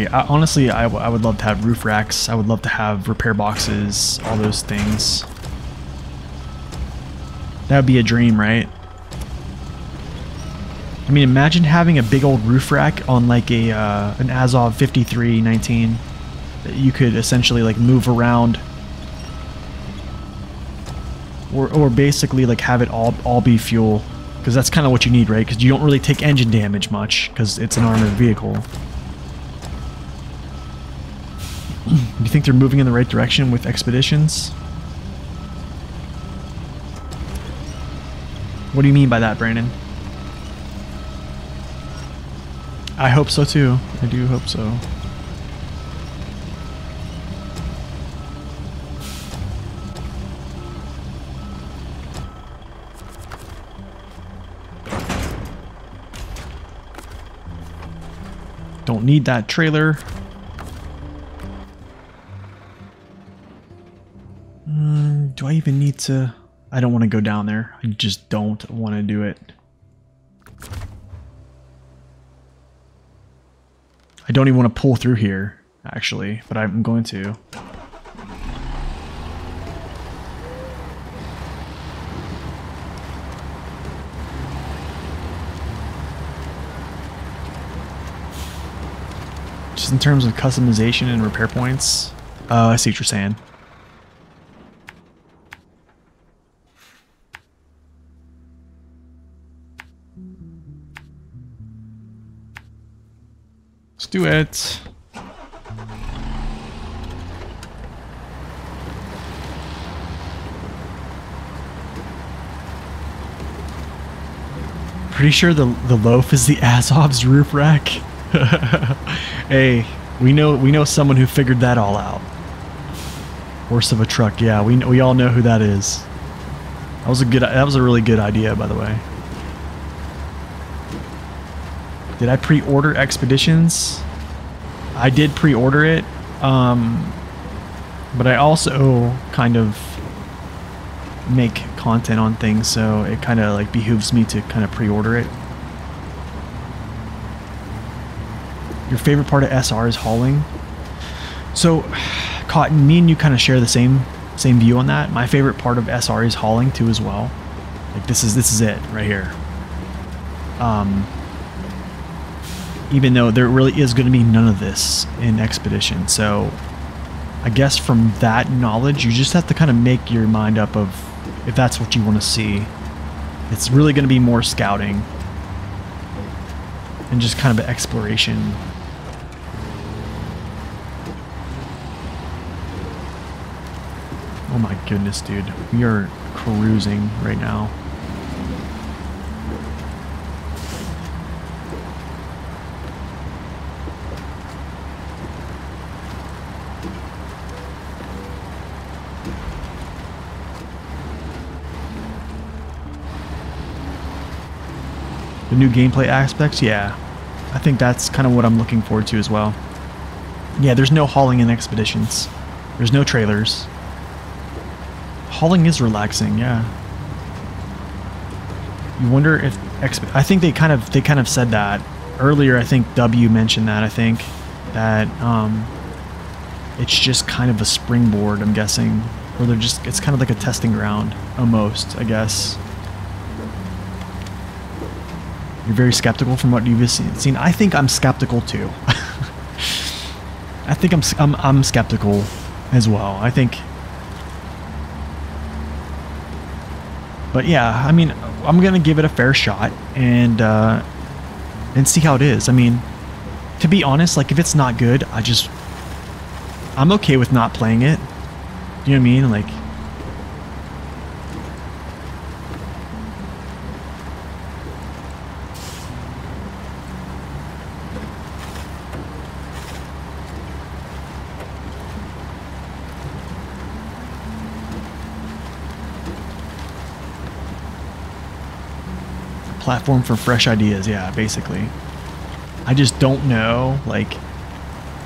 Honestly, I would love to have roof racks. I would love to have repair boxes, all those things. That would be a dream, right? I mean, imagine having a big old roof rack on like a an Azov 5319 that you could essentially like move around. Or basically like have it all be fuel, because that's kind of what you need, right? Because you don't really take engine damage much because it's an armored vehicle. You think they're moving in the right direction with expeditions? What do you mean by that, Brandon? I hope so too. I do hope so. Don't need that trailer. Do I even need to? I don't want to go down there. I just don't want to do it. I don't even want to pull through here, actually, but I'm going to. Just in terms of customization and repair points. Oh, I see what you're saying. Let's do it. Pretty sure the loaf is the Azov's roof rack. Hey, we know someone who figured that all out. Horse of a truck, yeah, we all know who that is. That was a really good idea, by the way. Did I pre-order Expeditions? I did pre-order it, but I also kind of make content on things, so it kind of like behooves me to kind of pre-order it. Your favorite part of SR is hauling. So, Cotton, me and you kind of share the same view on that. My favorite part of SR is hauling too as well. Like this is it right here. Even though there really is going to be none of this in Expedition, so I guess from that knowledge, you just have to kind of make your mind up of if that's what you want to see. It's really going to be more scouting and just kind of exploration. Oh my goodness, dude. We are cruising right now. The new gameplay aspects, yeah. I think that's kind of what I'm looking forward to as well. Yeah, there's no hauling in Expeditions. There's no trailers. Hauling is relaxing, yeah. You wonder if I think they kind of said that earlier. I think W mentioned that. I think that it's just kind of a springboard. I'm guessing, or it's kind of like a testing ground almost. I guess. You're very skeptical from what you've seen. I think I'm skeptical too. I think I'm skeptical as well. I think. But yeah, I mean, I'm gonna give it a fair shot and see how it is. I mean, to be honest, like if it's not good, I'm okay with not playing it. Do you know what I mean? Like, platform for fresh ideas, yeah, basically. I just don't know, like,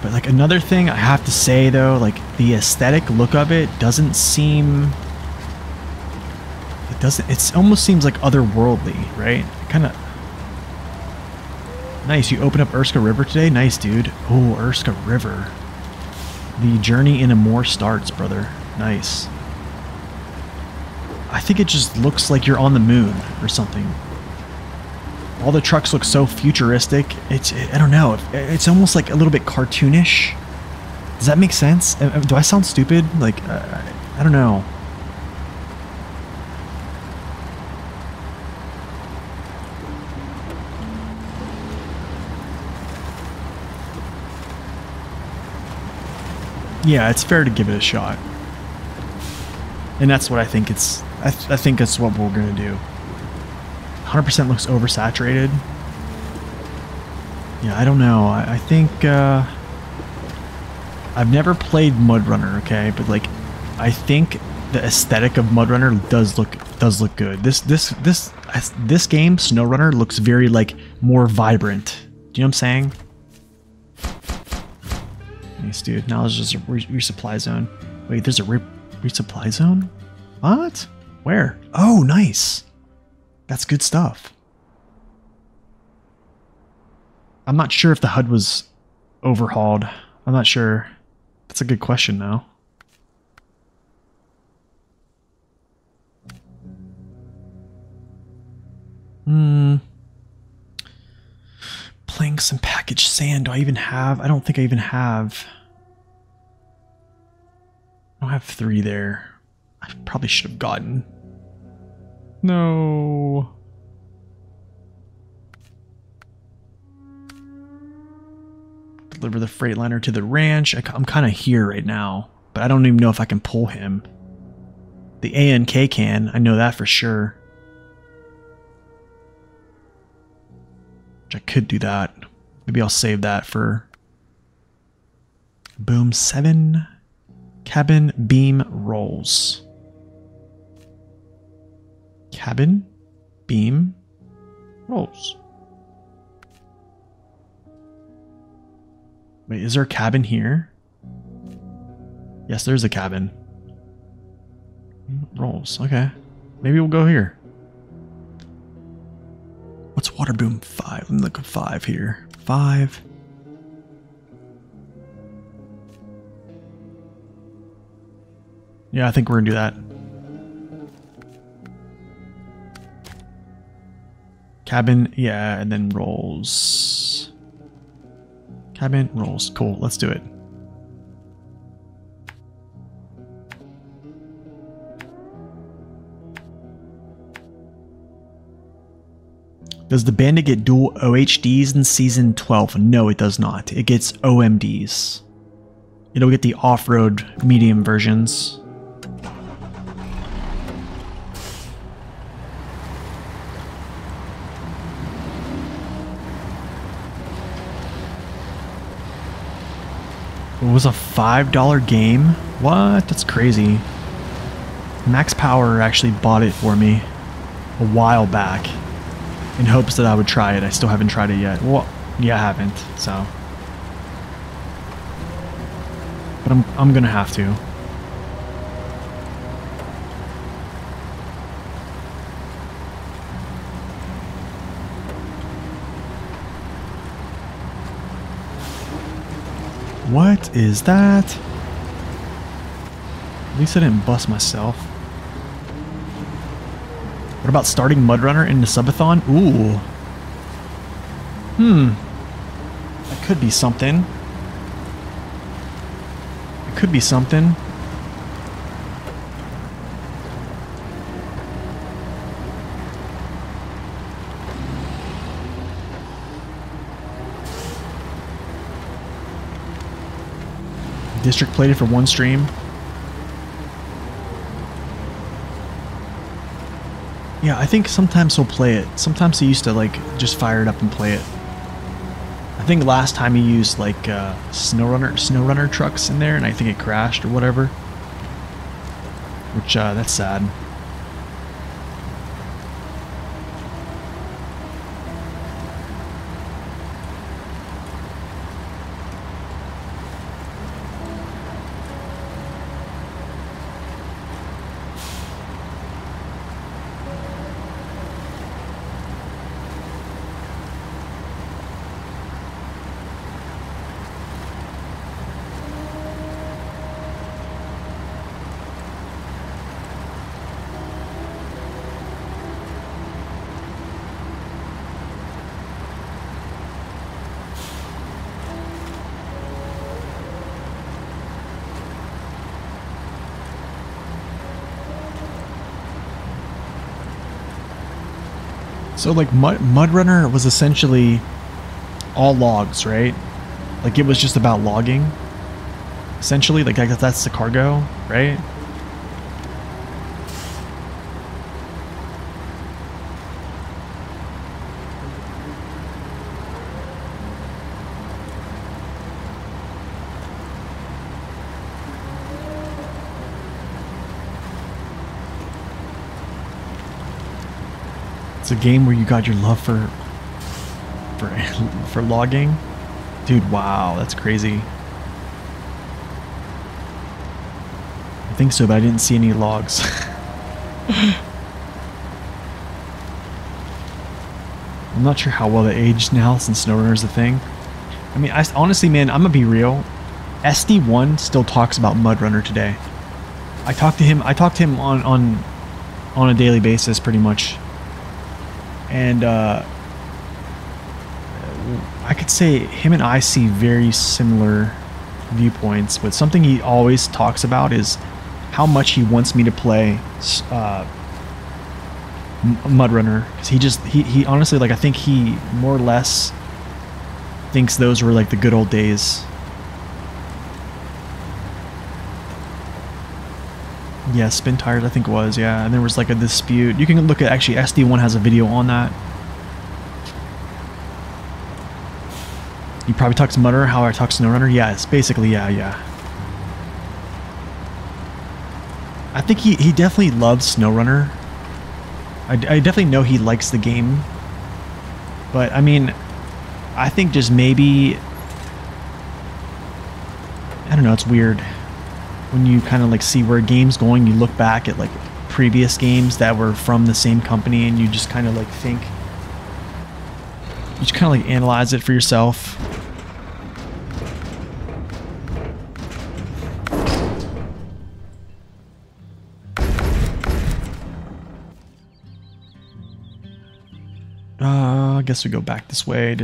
but like another thing I have to say though, like the aesthetic look of it doesn't seem, it almost seems like otherworldly, right? Kind of nice. You open up Urska River today? Nice, dude. Oh, Urska River. The journey into more starts, brother. Nice. I think it just looks like you're on the moon or something. All the trucks look so futuristic. I don't know. It's almost like a little bit cartoonish. Does that make sense? Do I sound stupid? Like, I don't know. Yeah, it's fair to give it a shot. And that's what I think I think that's what we're going to do. 100% looks oversaturated. Yeah, I don't know. I think I've never played Mud Runner, okay, but like I think the aesthetic of Mud Runner does look good. This game, Snow Runner, looks very like more vibrant. Do you know what I'm saying? Nice, dude. Now there's just a resupply zone. Wait, there's a resupply zone? What? Where? Oh, nice. That's good stuff. I'm not sure if the HUD was overhauled. I'm not sure. That's a good question, though. Planks and packaged sand. Do I even have? I don't think I even have. I don't have 3 there. I probably should have gotten. No. Deliver the Freightliner to the ranch. I'm kind of here right now, but I don't even know if I can pull him. The ANK can. I know that for sure. Which I could do that. Maybe I'll save that for... Boom 7. Cabin beam rolls. Cabin beam rolls. Wait, is there a cabin here? Yes, there's a cabin. Rolls, okay. Maybe we'll go here. What's water boom 5? Let me look at 5 here. 5. Yeah, I think we're gonna do that. Cabin, yeah, and then rolls. Cabin, rolls. Cool, let's do it. Does the Bandit get dual OHDs in Season 12? No, it does not. It gets OMDs. It'll get the off-road medium versions. It was a $5 game? What? That's crazy. Max Power actually bought it for me a while back in hopes that I would try it. I still haven't tried it yet. Well, yeah, I haven't, so. But I'm gonna have to. What is that? At least I didn't bust myself. What about starting Mudrunner in the subathon? Ooh. That could be something. It could be something. District plated for one stream. Yeah, I think sometimes he'll play it. Sometimes he used to like just fire it up and play it. I think last time he used like SnowRunner trucks in there, and I think it crashed or whatever. Which that's sad. So like Mudrunner was essentially all logs, right? Like it was just about logging. Essentially, like I guess that's the cargo, right? It's a game where you got your love for logging. Dude, wow, that's crazy. I think so, but I didn't see any logs. I'm not sure how well they aged now since SnowRunner is a thing. I mean, honestly, man, I'm gonna be real. SD1 still talks about Mudrunner today. I talk to him on a daily basis, pretty much. And I could say him and I see very similar viewpoints, but something he always talks about is how much he wants me to play Mudrunner, because he honestly, like, I think he more or less thinks those were like the good old days. Yeah, spin tires I think was, yeah, and there was like a dispute. You can look at, actually SD1 has a video on that. You probably talk to Mudrunner how I talk to SnowRunner. Yeah, it's basically, yeah. I think he definitely loves SnowRunner. I definitely know he likes the game. But, I mean, I think just maybe, I don't know, it's weird. When you kind of like see where a game's going, you look back at like previous games that were from the same company and you just kind of like think, you just kind of like analyze it for yourself. I guess we go back this way,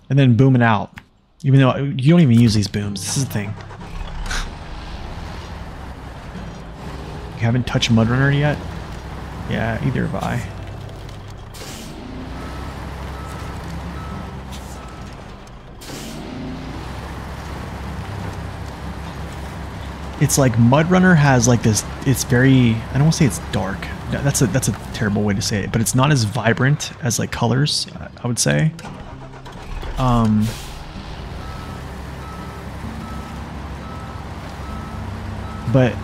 and then boom it out. Even though you don't even use these booms. This is the thing. You haven't touched Mudrunner yet? Yeah, either have I. It's like Mudrunner has like this, it's very, I don't want to say it's dark. That's a terrible way to say it, but it's not as vibrant as like colors, I would say. But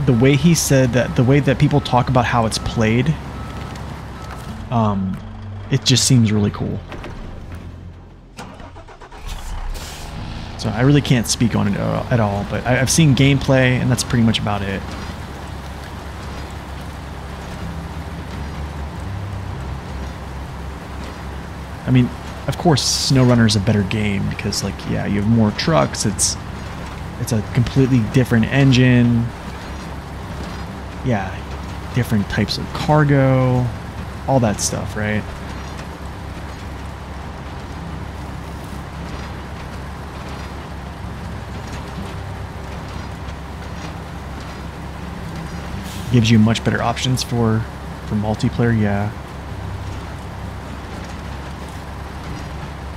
the way he said that, the way that people talk about how it's played, it just seems really cool. So I really can't speak on it at all, but I've seen gameplay, and that's pretty much about it. I mean, of course, SnowRunner is a better game because, like, yeah, you have more trucks. It's a completely different engine. Yeah, different types of cargo, all that stuff, right? Gives you much better options for multiplayer, yeah.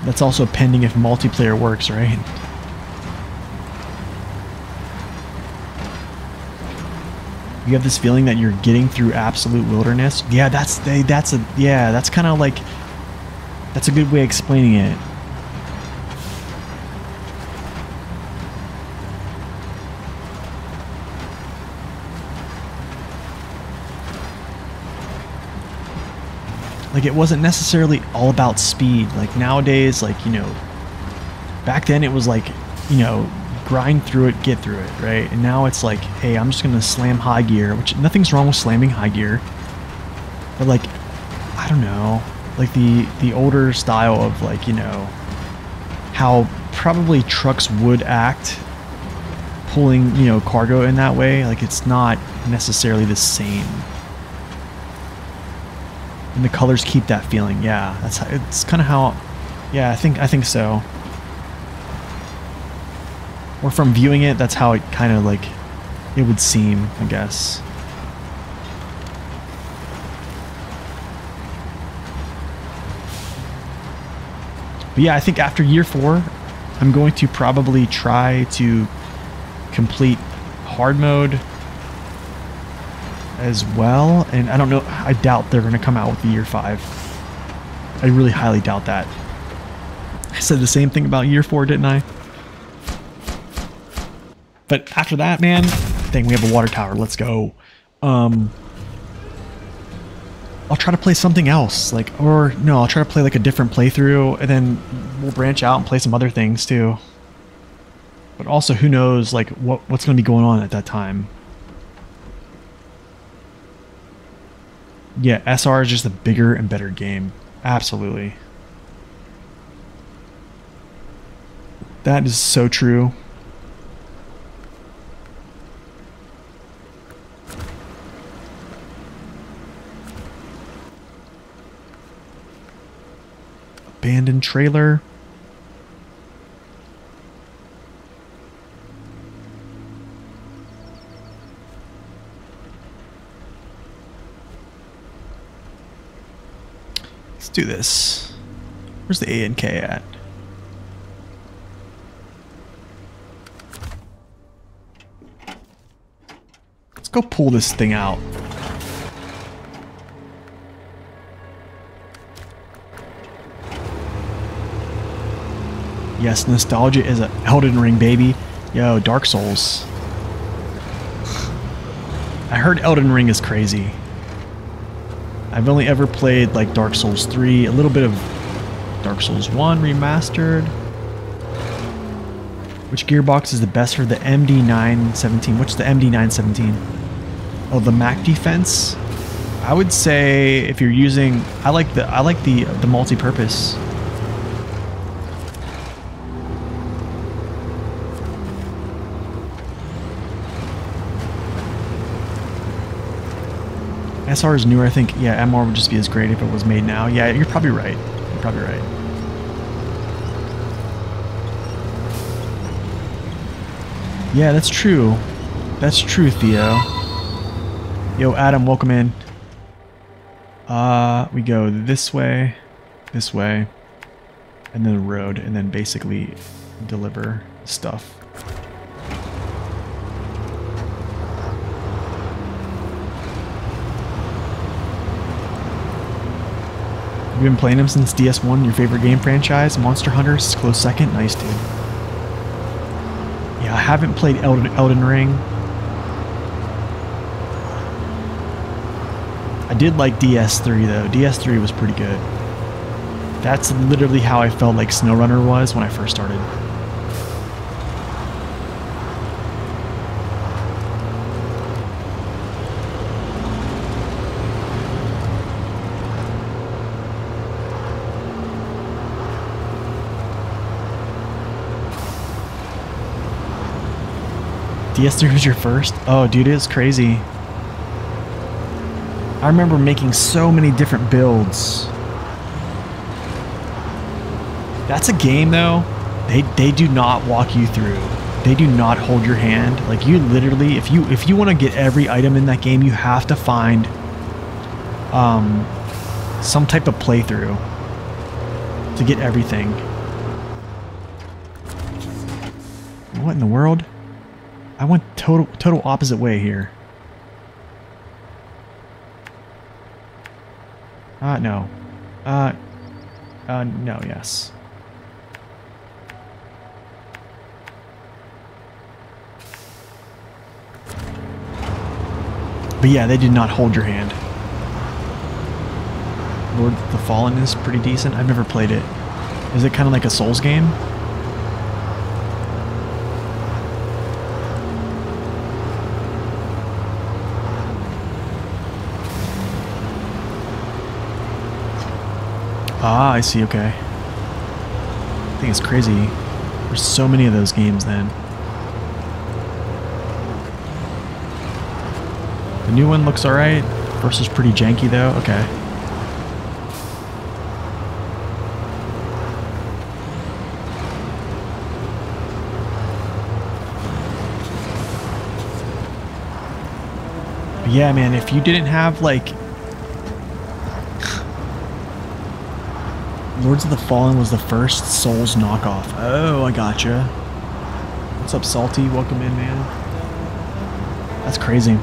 That's also pending if multiplayer works, right? You have this feeling that you're getting through absolute wilderness. Yeah, that's kind of like, that's a good way of explaining it. Like, it wasn't necessarily all about speed. Like, nowadays, like, you know, back then it was like, you know, grind through it, get through it, right? And now it's like, hey, I'm just gonna slam high gear, which nothing's wrong with slamming high gear. But like, I don't know, like the older style of, like, you know, how probably trucks would act pulling, you know, cargo in that way, like, it's not necessarily the same. And the colors keep that feeling. Yeah, that's how, it's kind of how. Yeah, I think so. Or from viewing it, that's how it kind of like it would seem, I guess. But yeah, I think after year 4, I'm going to probably try to complete hard mode as well, and I don't know, I doubt they're going to come out with the year 5. I really highly doubt that. I said the same thing about year 4, didn't I? But after that, man, dang, we have a water tower. Let's go. I'll try to play something else, like, or no, I'll try to play like a different playthrough, and then we'll branch out and play some other things too. But also, who knows, like, what's going to be going on at that time. Yeah, SR is just a bigger and better game. Absolutely. That is so true. Abandoned trailer. Let's do this. Where's the A and K at? Let's go pull this thing out. Yes, nostalgia is an Elden Ring, baby. Yo, Dark Souls. I heard Elden Ring is crazy. I've only ever played like Dark Souls 3, a little bit of Dark Souls 1 remastered. Which gearbox is the best for the MD917? What's the MD917? Oh, the Mac defense. I would say if you're using, I like the multi-purpose. SR is newer, I think. Yeah, MR would just be as great if it was made now. Yeah, you're probably right. You're probably right. Yeah, that's true. That's true, Theo. Yo, Adam, welcome in. We go this way, and then the road, and then basically deliver stuff. You've been playing them since DS1, your favorite game franchise? Monster Hunter is close second? Nice, dude. Yeah, I haven't played Elden Ring. I did like DS3 though. DS3 was pretty good. That's literally how I felt like SnowRunner was when I first started. DS3 was your first? Oh, dude, it's crazy. I remember making so many different builds. That's a game though. They do not walk you through. They do not hold your hand. Like you literally, if you want to get every item in that game, you have to find some type of playthrough to get everything. What in the world? I went total opposite way here. No. No, yes. But yeah, they did not hold your hand. Lord of the Fallen is pretty decent. I've never played it. Is it kind of like a Souls game? Ah, I see, okay. I think it's crazy. There's so many of those games then. The new one looks alright. First is pretty janky though. Okay. But yeah, man, if you didn't have like Lords of the Fallen was the first Souls knockoff. Oh, I gotcha. What's up, Salty? Welcome in, man. That's crazy.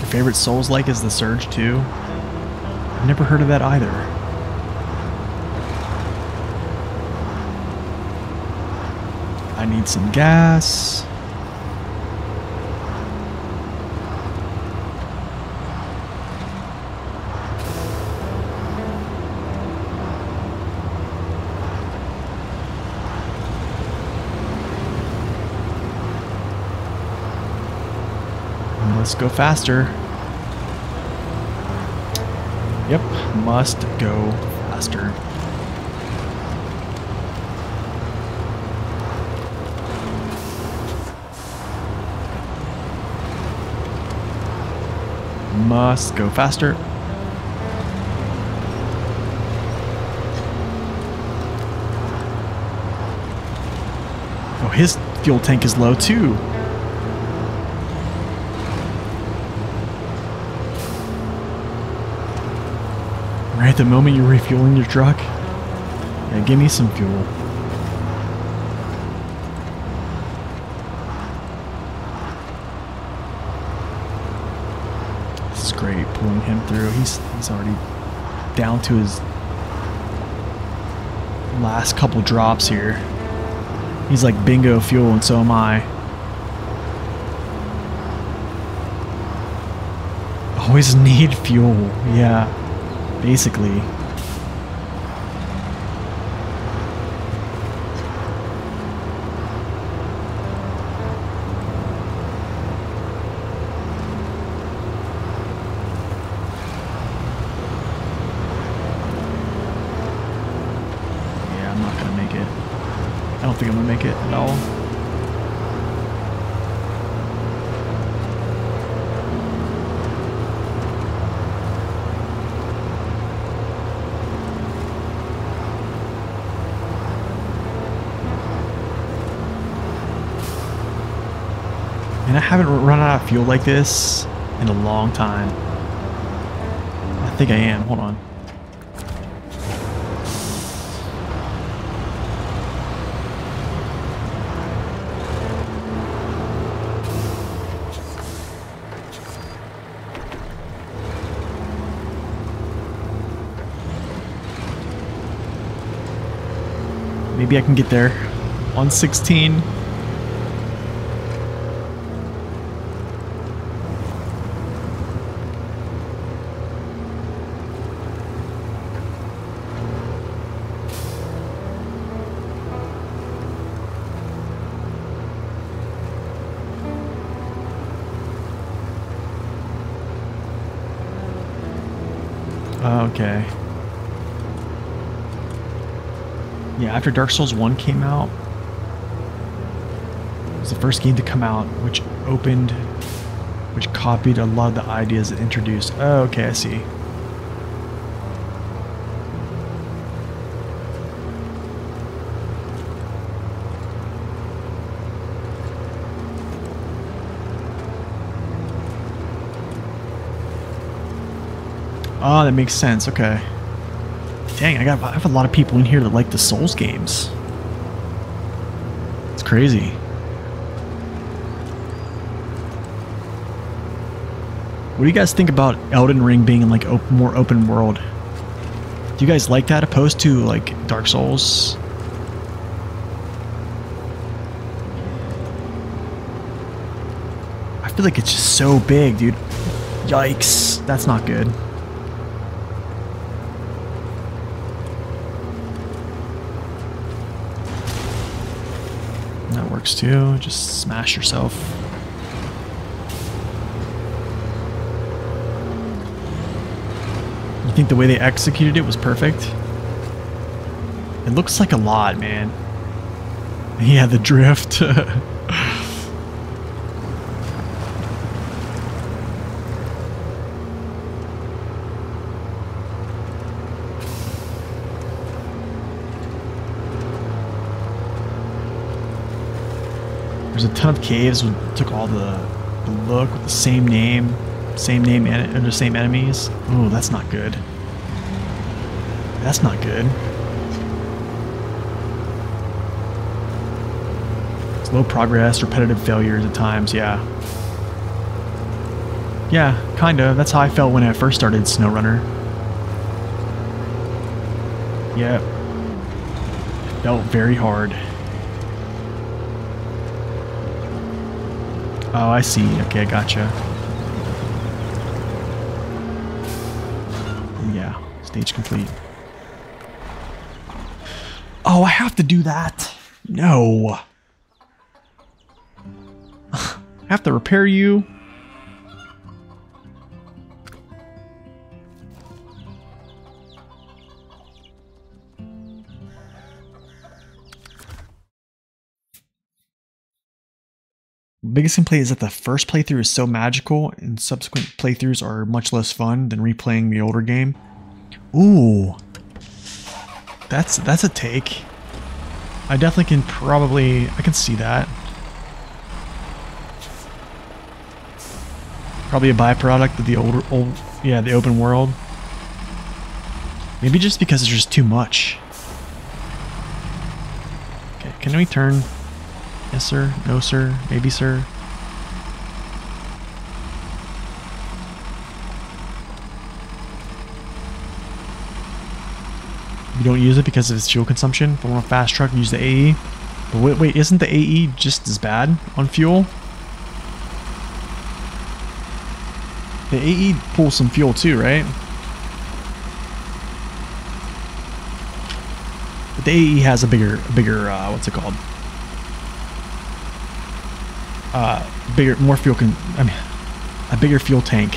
Your favorite Souls-like is the Surge 2? I've never heard of that either. I need some gas. Let's go faster. Yep, must go faster. Must go faster. Oh, his fuel tank is low too. Right at the moment you're refueling your truck? Yeah, give me some fuel. This is great, pulling him through. He's already down to his last couple drops here. He's like bingo fuel, and so am I. Always need fuel, yeah. Basically. Yeah, I'm not gonna think I'm gonna make it at all. And I haven't run out of fuel like this in a long time. I think I am. Hold on. Maybe I can get there on 16. Okay. Yeah, after Dark Souls 1 came out, it was the first game to come out which copied a lot of the ideas it introduced. Oh, okay, I see. Oh, that makes sense. Okay. Dang, I have a lot of people in here that like the Souls games. It's crazy. What do you guys think about Elden Ring being in like more open world? Do you guys like that opposed to like Dark Souls? I feel like it's just so big, dude. Yikes. That's not good. That works too. Just smash yourself. You think the way they executed it was perfect? It looks like a lot, man. Yeah, the drift. There's a ton of caves. We took all the look with the same name and the same enemies. Oh, that's not good. That's not good. Slow progress, repetitive failures at times, yeah. Yeah, kind of. That's how I felt when I first started SnowRunner. Yeah. It felt very hard. Oh, I see. Okay, I gotcha. Yeah, stage complete. Oh, I have to do that. No. I have to repair you. Biggest complaint is that the first playthrough is so magical and subsequent playthroughs are much less fun than replaying the older game. Ooh. That's a take. I definitely can I can see that. Probably a byproduct of the the open world. Maybe just because there's just too much. Okay, can we turn? Yes, sir. No, sir. Maybe, sir. You don't use it because of its fuel consumption. If I want a fast truck, use the AE. But wait, isn't the AE just as bad on fuel? The AE pulls some fuel too, right? But the AE has a bigger, what's it called? More fuel a bigger fuel tank.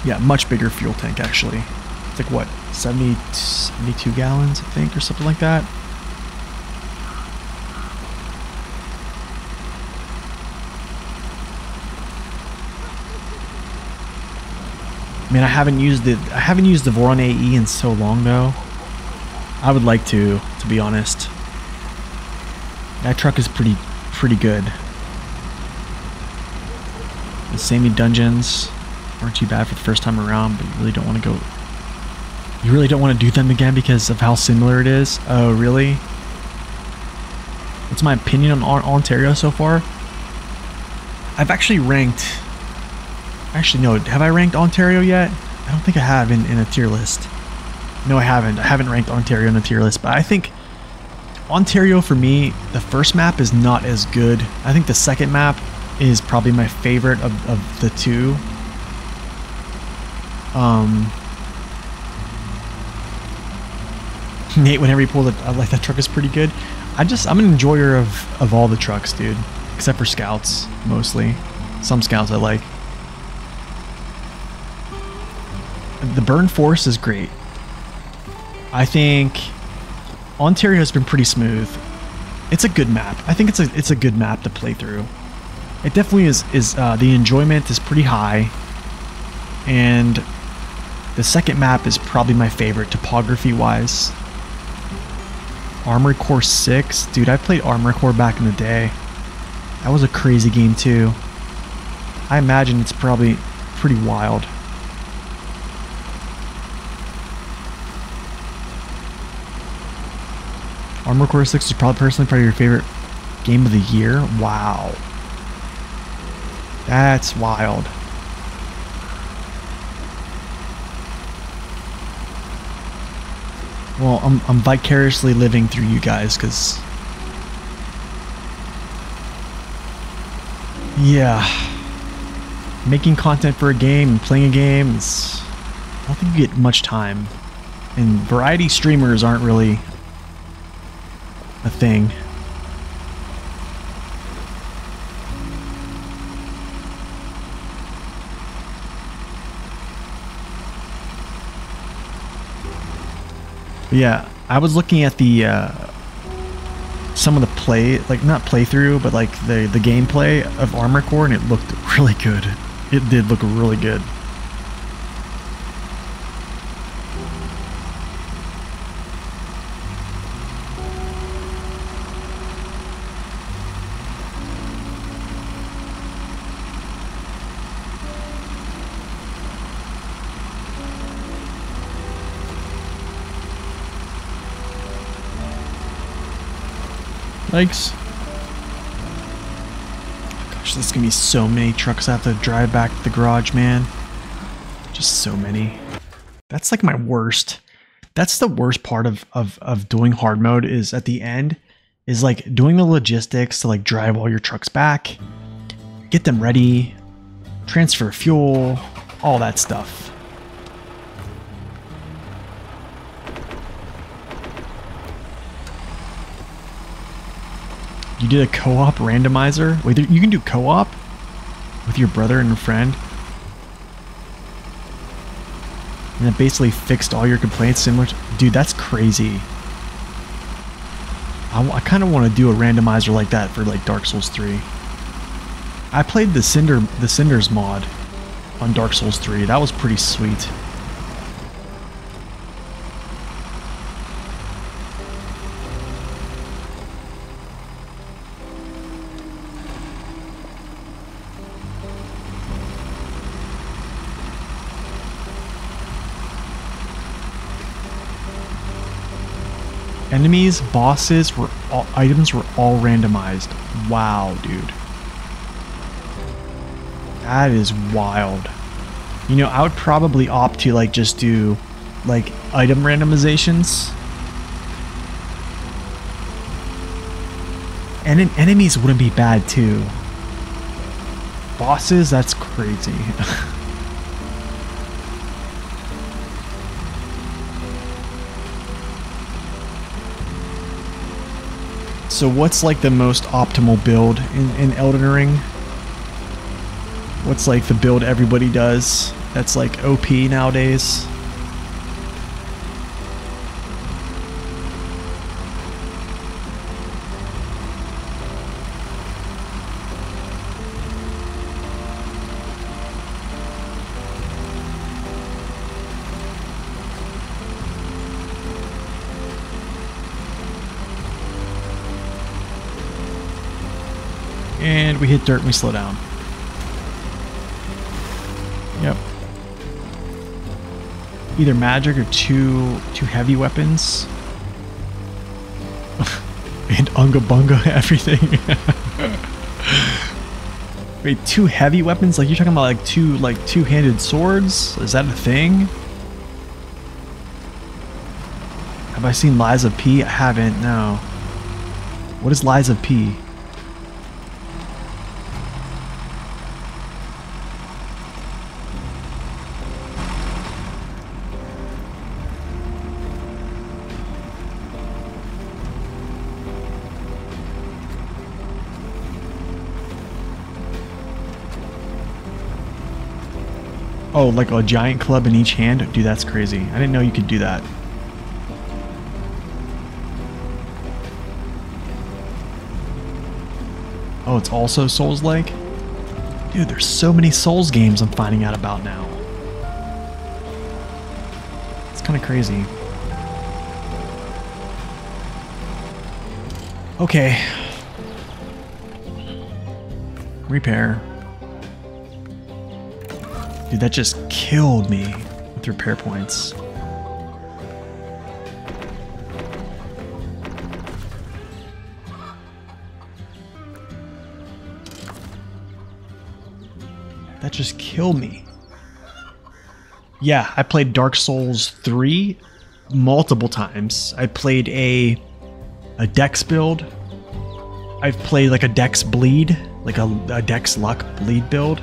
Yeah, much bigger fuel tank actually. It's like what, 72 gallons, I think, or something like that. Man, I haven't used the Voron AE in so long though. I would like to be honest. That truck is pretty good. The samey dungeons aren't too bad for the first time around, but you really don't want to go. You really don't want to do them again because of how similar it is. Oh, really? What's my opinion on Ontario so far? I've actually ranked. Actually, no. Have I ranked Ontario yet? I don't think I have in a tier list. No, I haven't. I haven't ranked Ontario in a tier list, but I think Ontario for me, the first map is not as good. I think the second map is probably my favorite of the two. Nate, whenever you pull it, I like that truck is pretty good. I'm an enjoyer of all the trucks, dude. Except for Scouts, mostly. Some Scouts I like. The Burn Force is great. I think Ontario has been pretty smooth. It's a good map. I think it's a good map to play through. It definitely is. The enjoyment is pretty high, and the second map is probably my favorite topography-wise. Armored Core 6, dude. I played Armored Core back in the day. That was a crazy game too. I imagine it's probably pretty wild. Armored Core 6 is probably your favorite game of the year? Wow. That's wild. Well, I'm vicariously living through you guys, because... yeah. Making content for a game and playing a game is... I don't think you get much time. And variety streamers aren't really a thing. But yeah, I was looking at the some of the not playthrough, but like the gameplay of Armored Core, and it looked really good. It did look really good. Thanks. Gosh, there's gonna be so many trucks I have to drive back to the garage, man. Just so many. That's like my worst. That's the worst part of doing hard mode, is at the end, is like doing the logistics to like drive all your trucks back, get them ready, transfer fuel, all that stuff. You did a co-op randomizer? Wait, you can do co-op with your brother and a friend? And it basically fixed all your complaints similar to... Dude, that's crazy. I kind of want to do a randomizer like that for like Dark Souls 3. I played the Cinders mod on Dark Souls 3. That was pretty sweet. Enemies, bosses, items were all randomized. Wow, dude. That is wild. You know, I would probably opt to like just do like item randomizations. And then enemies wouldn't be bad too. Bosses, that's crazy. So what's like the most optimal build in Elden Ring? What's like the build everybody does that's like OP nowadays? And we hit dirt and we slow down. Yep. Either magic or two heavy weapons. And unga bunga everything. Wait, two heavy weapons? Like you're talking about like two-handed swords? Is that a thing? Have I seen Lies of P? I haven't, no. What is Lies of P? Oh, like a giant club in each hand? Dude, that's crazy. I didn't know you could do that. Oh, it's also Souls-like? Dude, there's so many Souls games I'm finding out about now. It's kind of crazy. Okay. Repair. Dude, that just killed me with repair points. That just killed me. Yeah, I played Dark Souls 3 multiple times. I played a Dex build. I've played like a Dex bleed, like a Dex luck bleed build.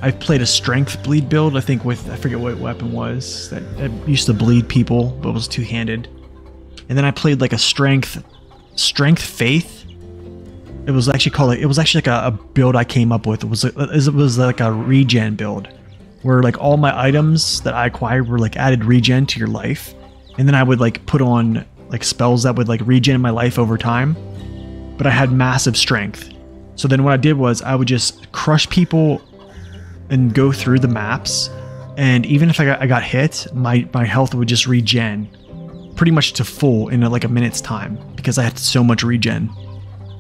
I've played a strength bleed build, I think with, I forget what weapon was, that used to bleed people, but was two-handed. And then I played like a strength faith. It was actually like a build I came up with. It was like a regen build, where like all my items that I acquired were like added regen to your life. And then I would like put on like spells that would like regen my life over time. But I had massive strength. So then what I did was I would just crush people and go through the maps, and even if I got hit, my health would just regen pretty much to full in like a minute's time because I had so much regen.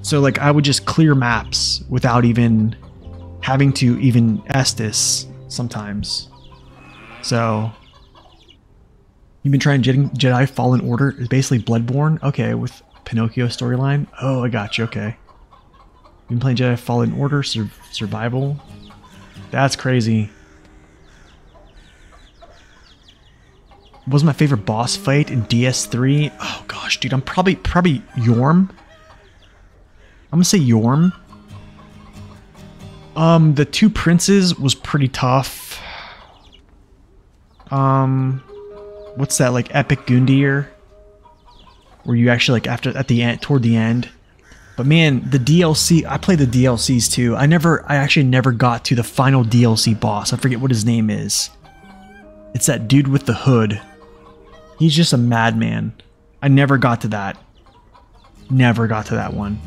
So like I would just clear maps without even having to even Estus sometimes. So you've been trying Jedi Fallen Order, is basically Bloodborne? Okay, with Pinocchio storyline. Oh, I got you, okay. You've been playing Jedi Fallen Order, survival. That's crazy. What was my favorite boss fight in DS3? Oh gosh, dude, I'm probably Yorm. I'm gonna say Yorm. The two princes was pretty tough. What's that, like Epic Gundyr? Where you actually like toward the end. But man, the DLC, I played the DLCs too. I actually never got to the final DLC boss. I forget what his name is. It's that dude with the hood. He's just a madman. I never got to that. Never got to that one.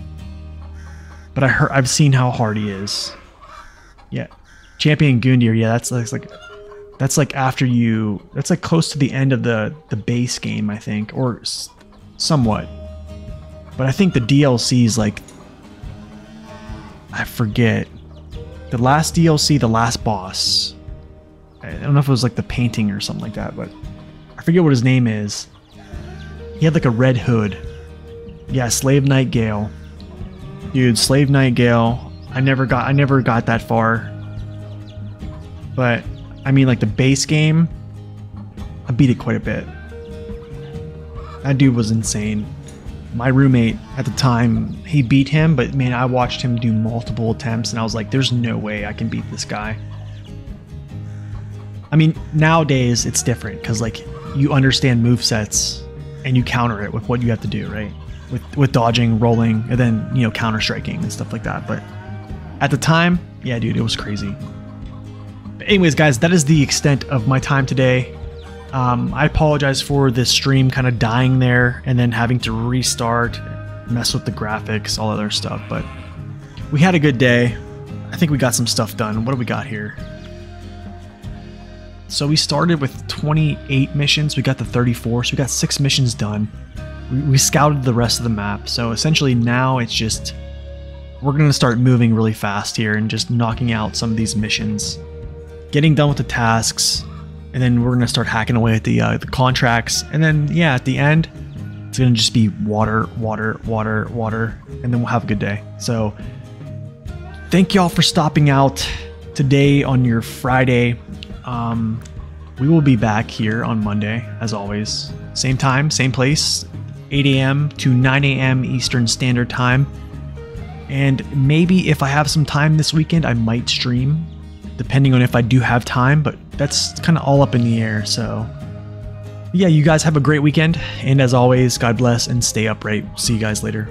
But I've seen how hard he is. Yeah. Champion Gundyr, yeah, that's like after you, that's like close to the end of the base game, I think, or somewhat. But I think the DLC is like, I forget. The last DLC, the last boss. I don't know if it was like the painting or something like that, but I forget what his name is. He had like a red hood. Yeah, Slave Knight Gale. Dude, Slave Knight Gale. I never got that far. But I mean, like the base game, I beat it quite a bit. That dude was insane. My roommate at the time, he beat him, but man, I watched him do multiple attempts and I was like, there's no way I can beat this guy. I mean, nowadays it's different because like you understand movesets and you counter it with what you have to do, right? With dodging, rolling, and then, you know, counter striking and stuff like that. But at the time, yeah, dude, it was crazy. But anyways, guys, that is the extent of my time today. I apologize for this stream kind of dying there and then having to restart, mess with the graphics, all other stuff, but we had a good day. I think we got some stuff done. What do we got here? So we started with 28 missions. We got to 34, so we got 6 missions done. We scouted the rest of the map. So essentially now it's just we're going to start moving really fast here and just knocking out some of these missions, getting done with the tasks, and then we're going to start hacking away at the contracts. And then, yeah, at the end, it's going to just be water, water, water, water, and then we'll have a good day. So thank y'all for stopping out today on your Friday. We will be back here on Monday, as always. Same time, same place, 8 a.m. to 9 a.m. Eastern Standard Time. And maybe if I have some time this weekend, I might stream, depending on if I do have time, but that's kind of all up in the air. So yeah, you guys have a great weekend. And as always, God bless and stay upright. See you guys later.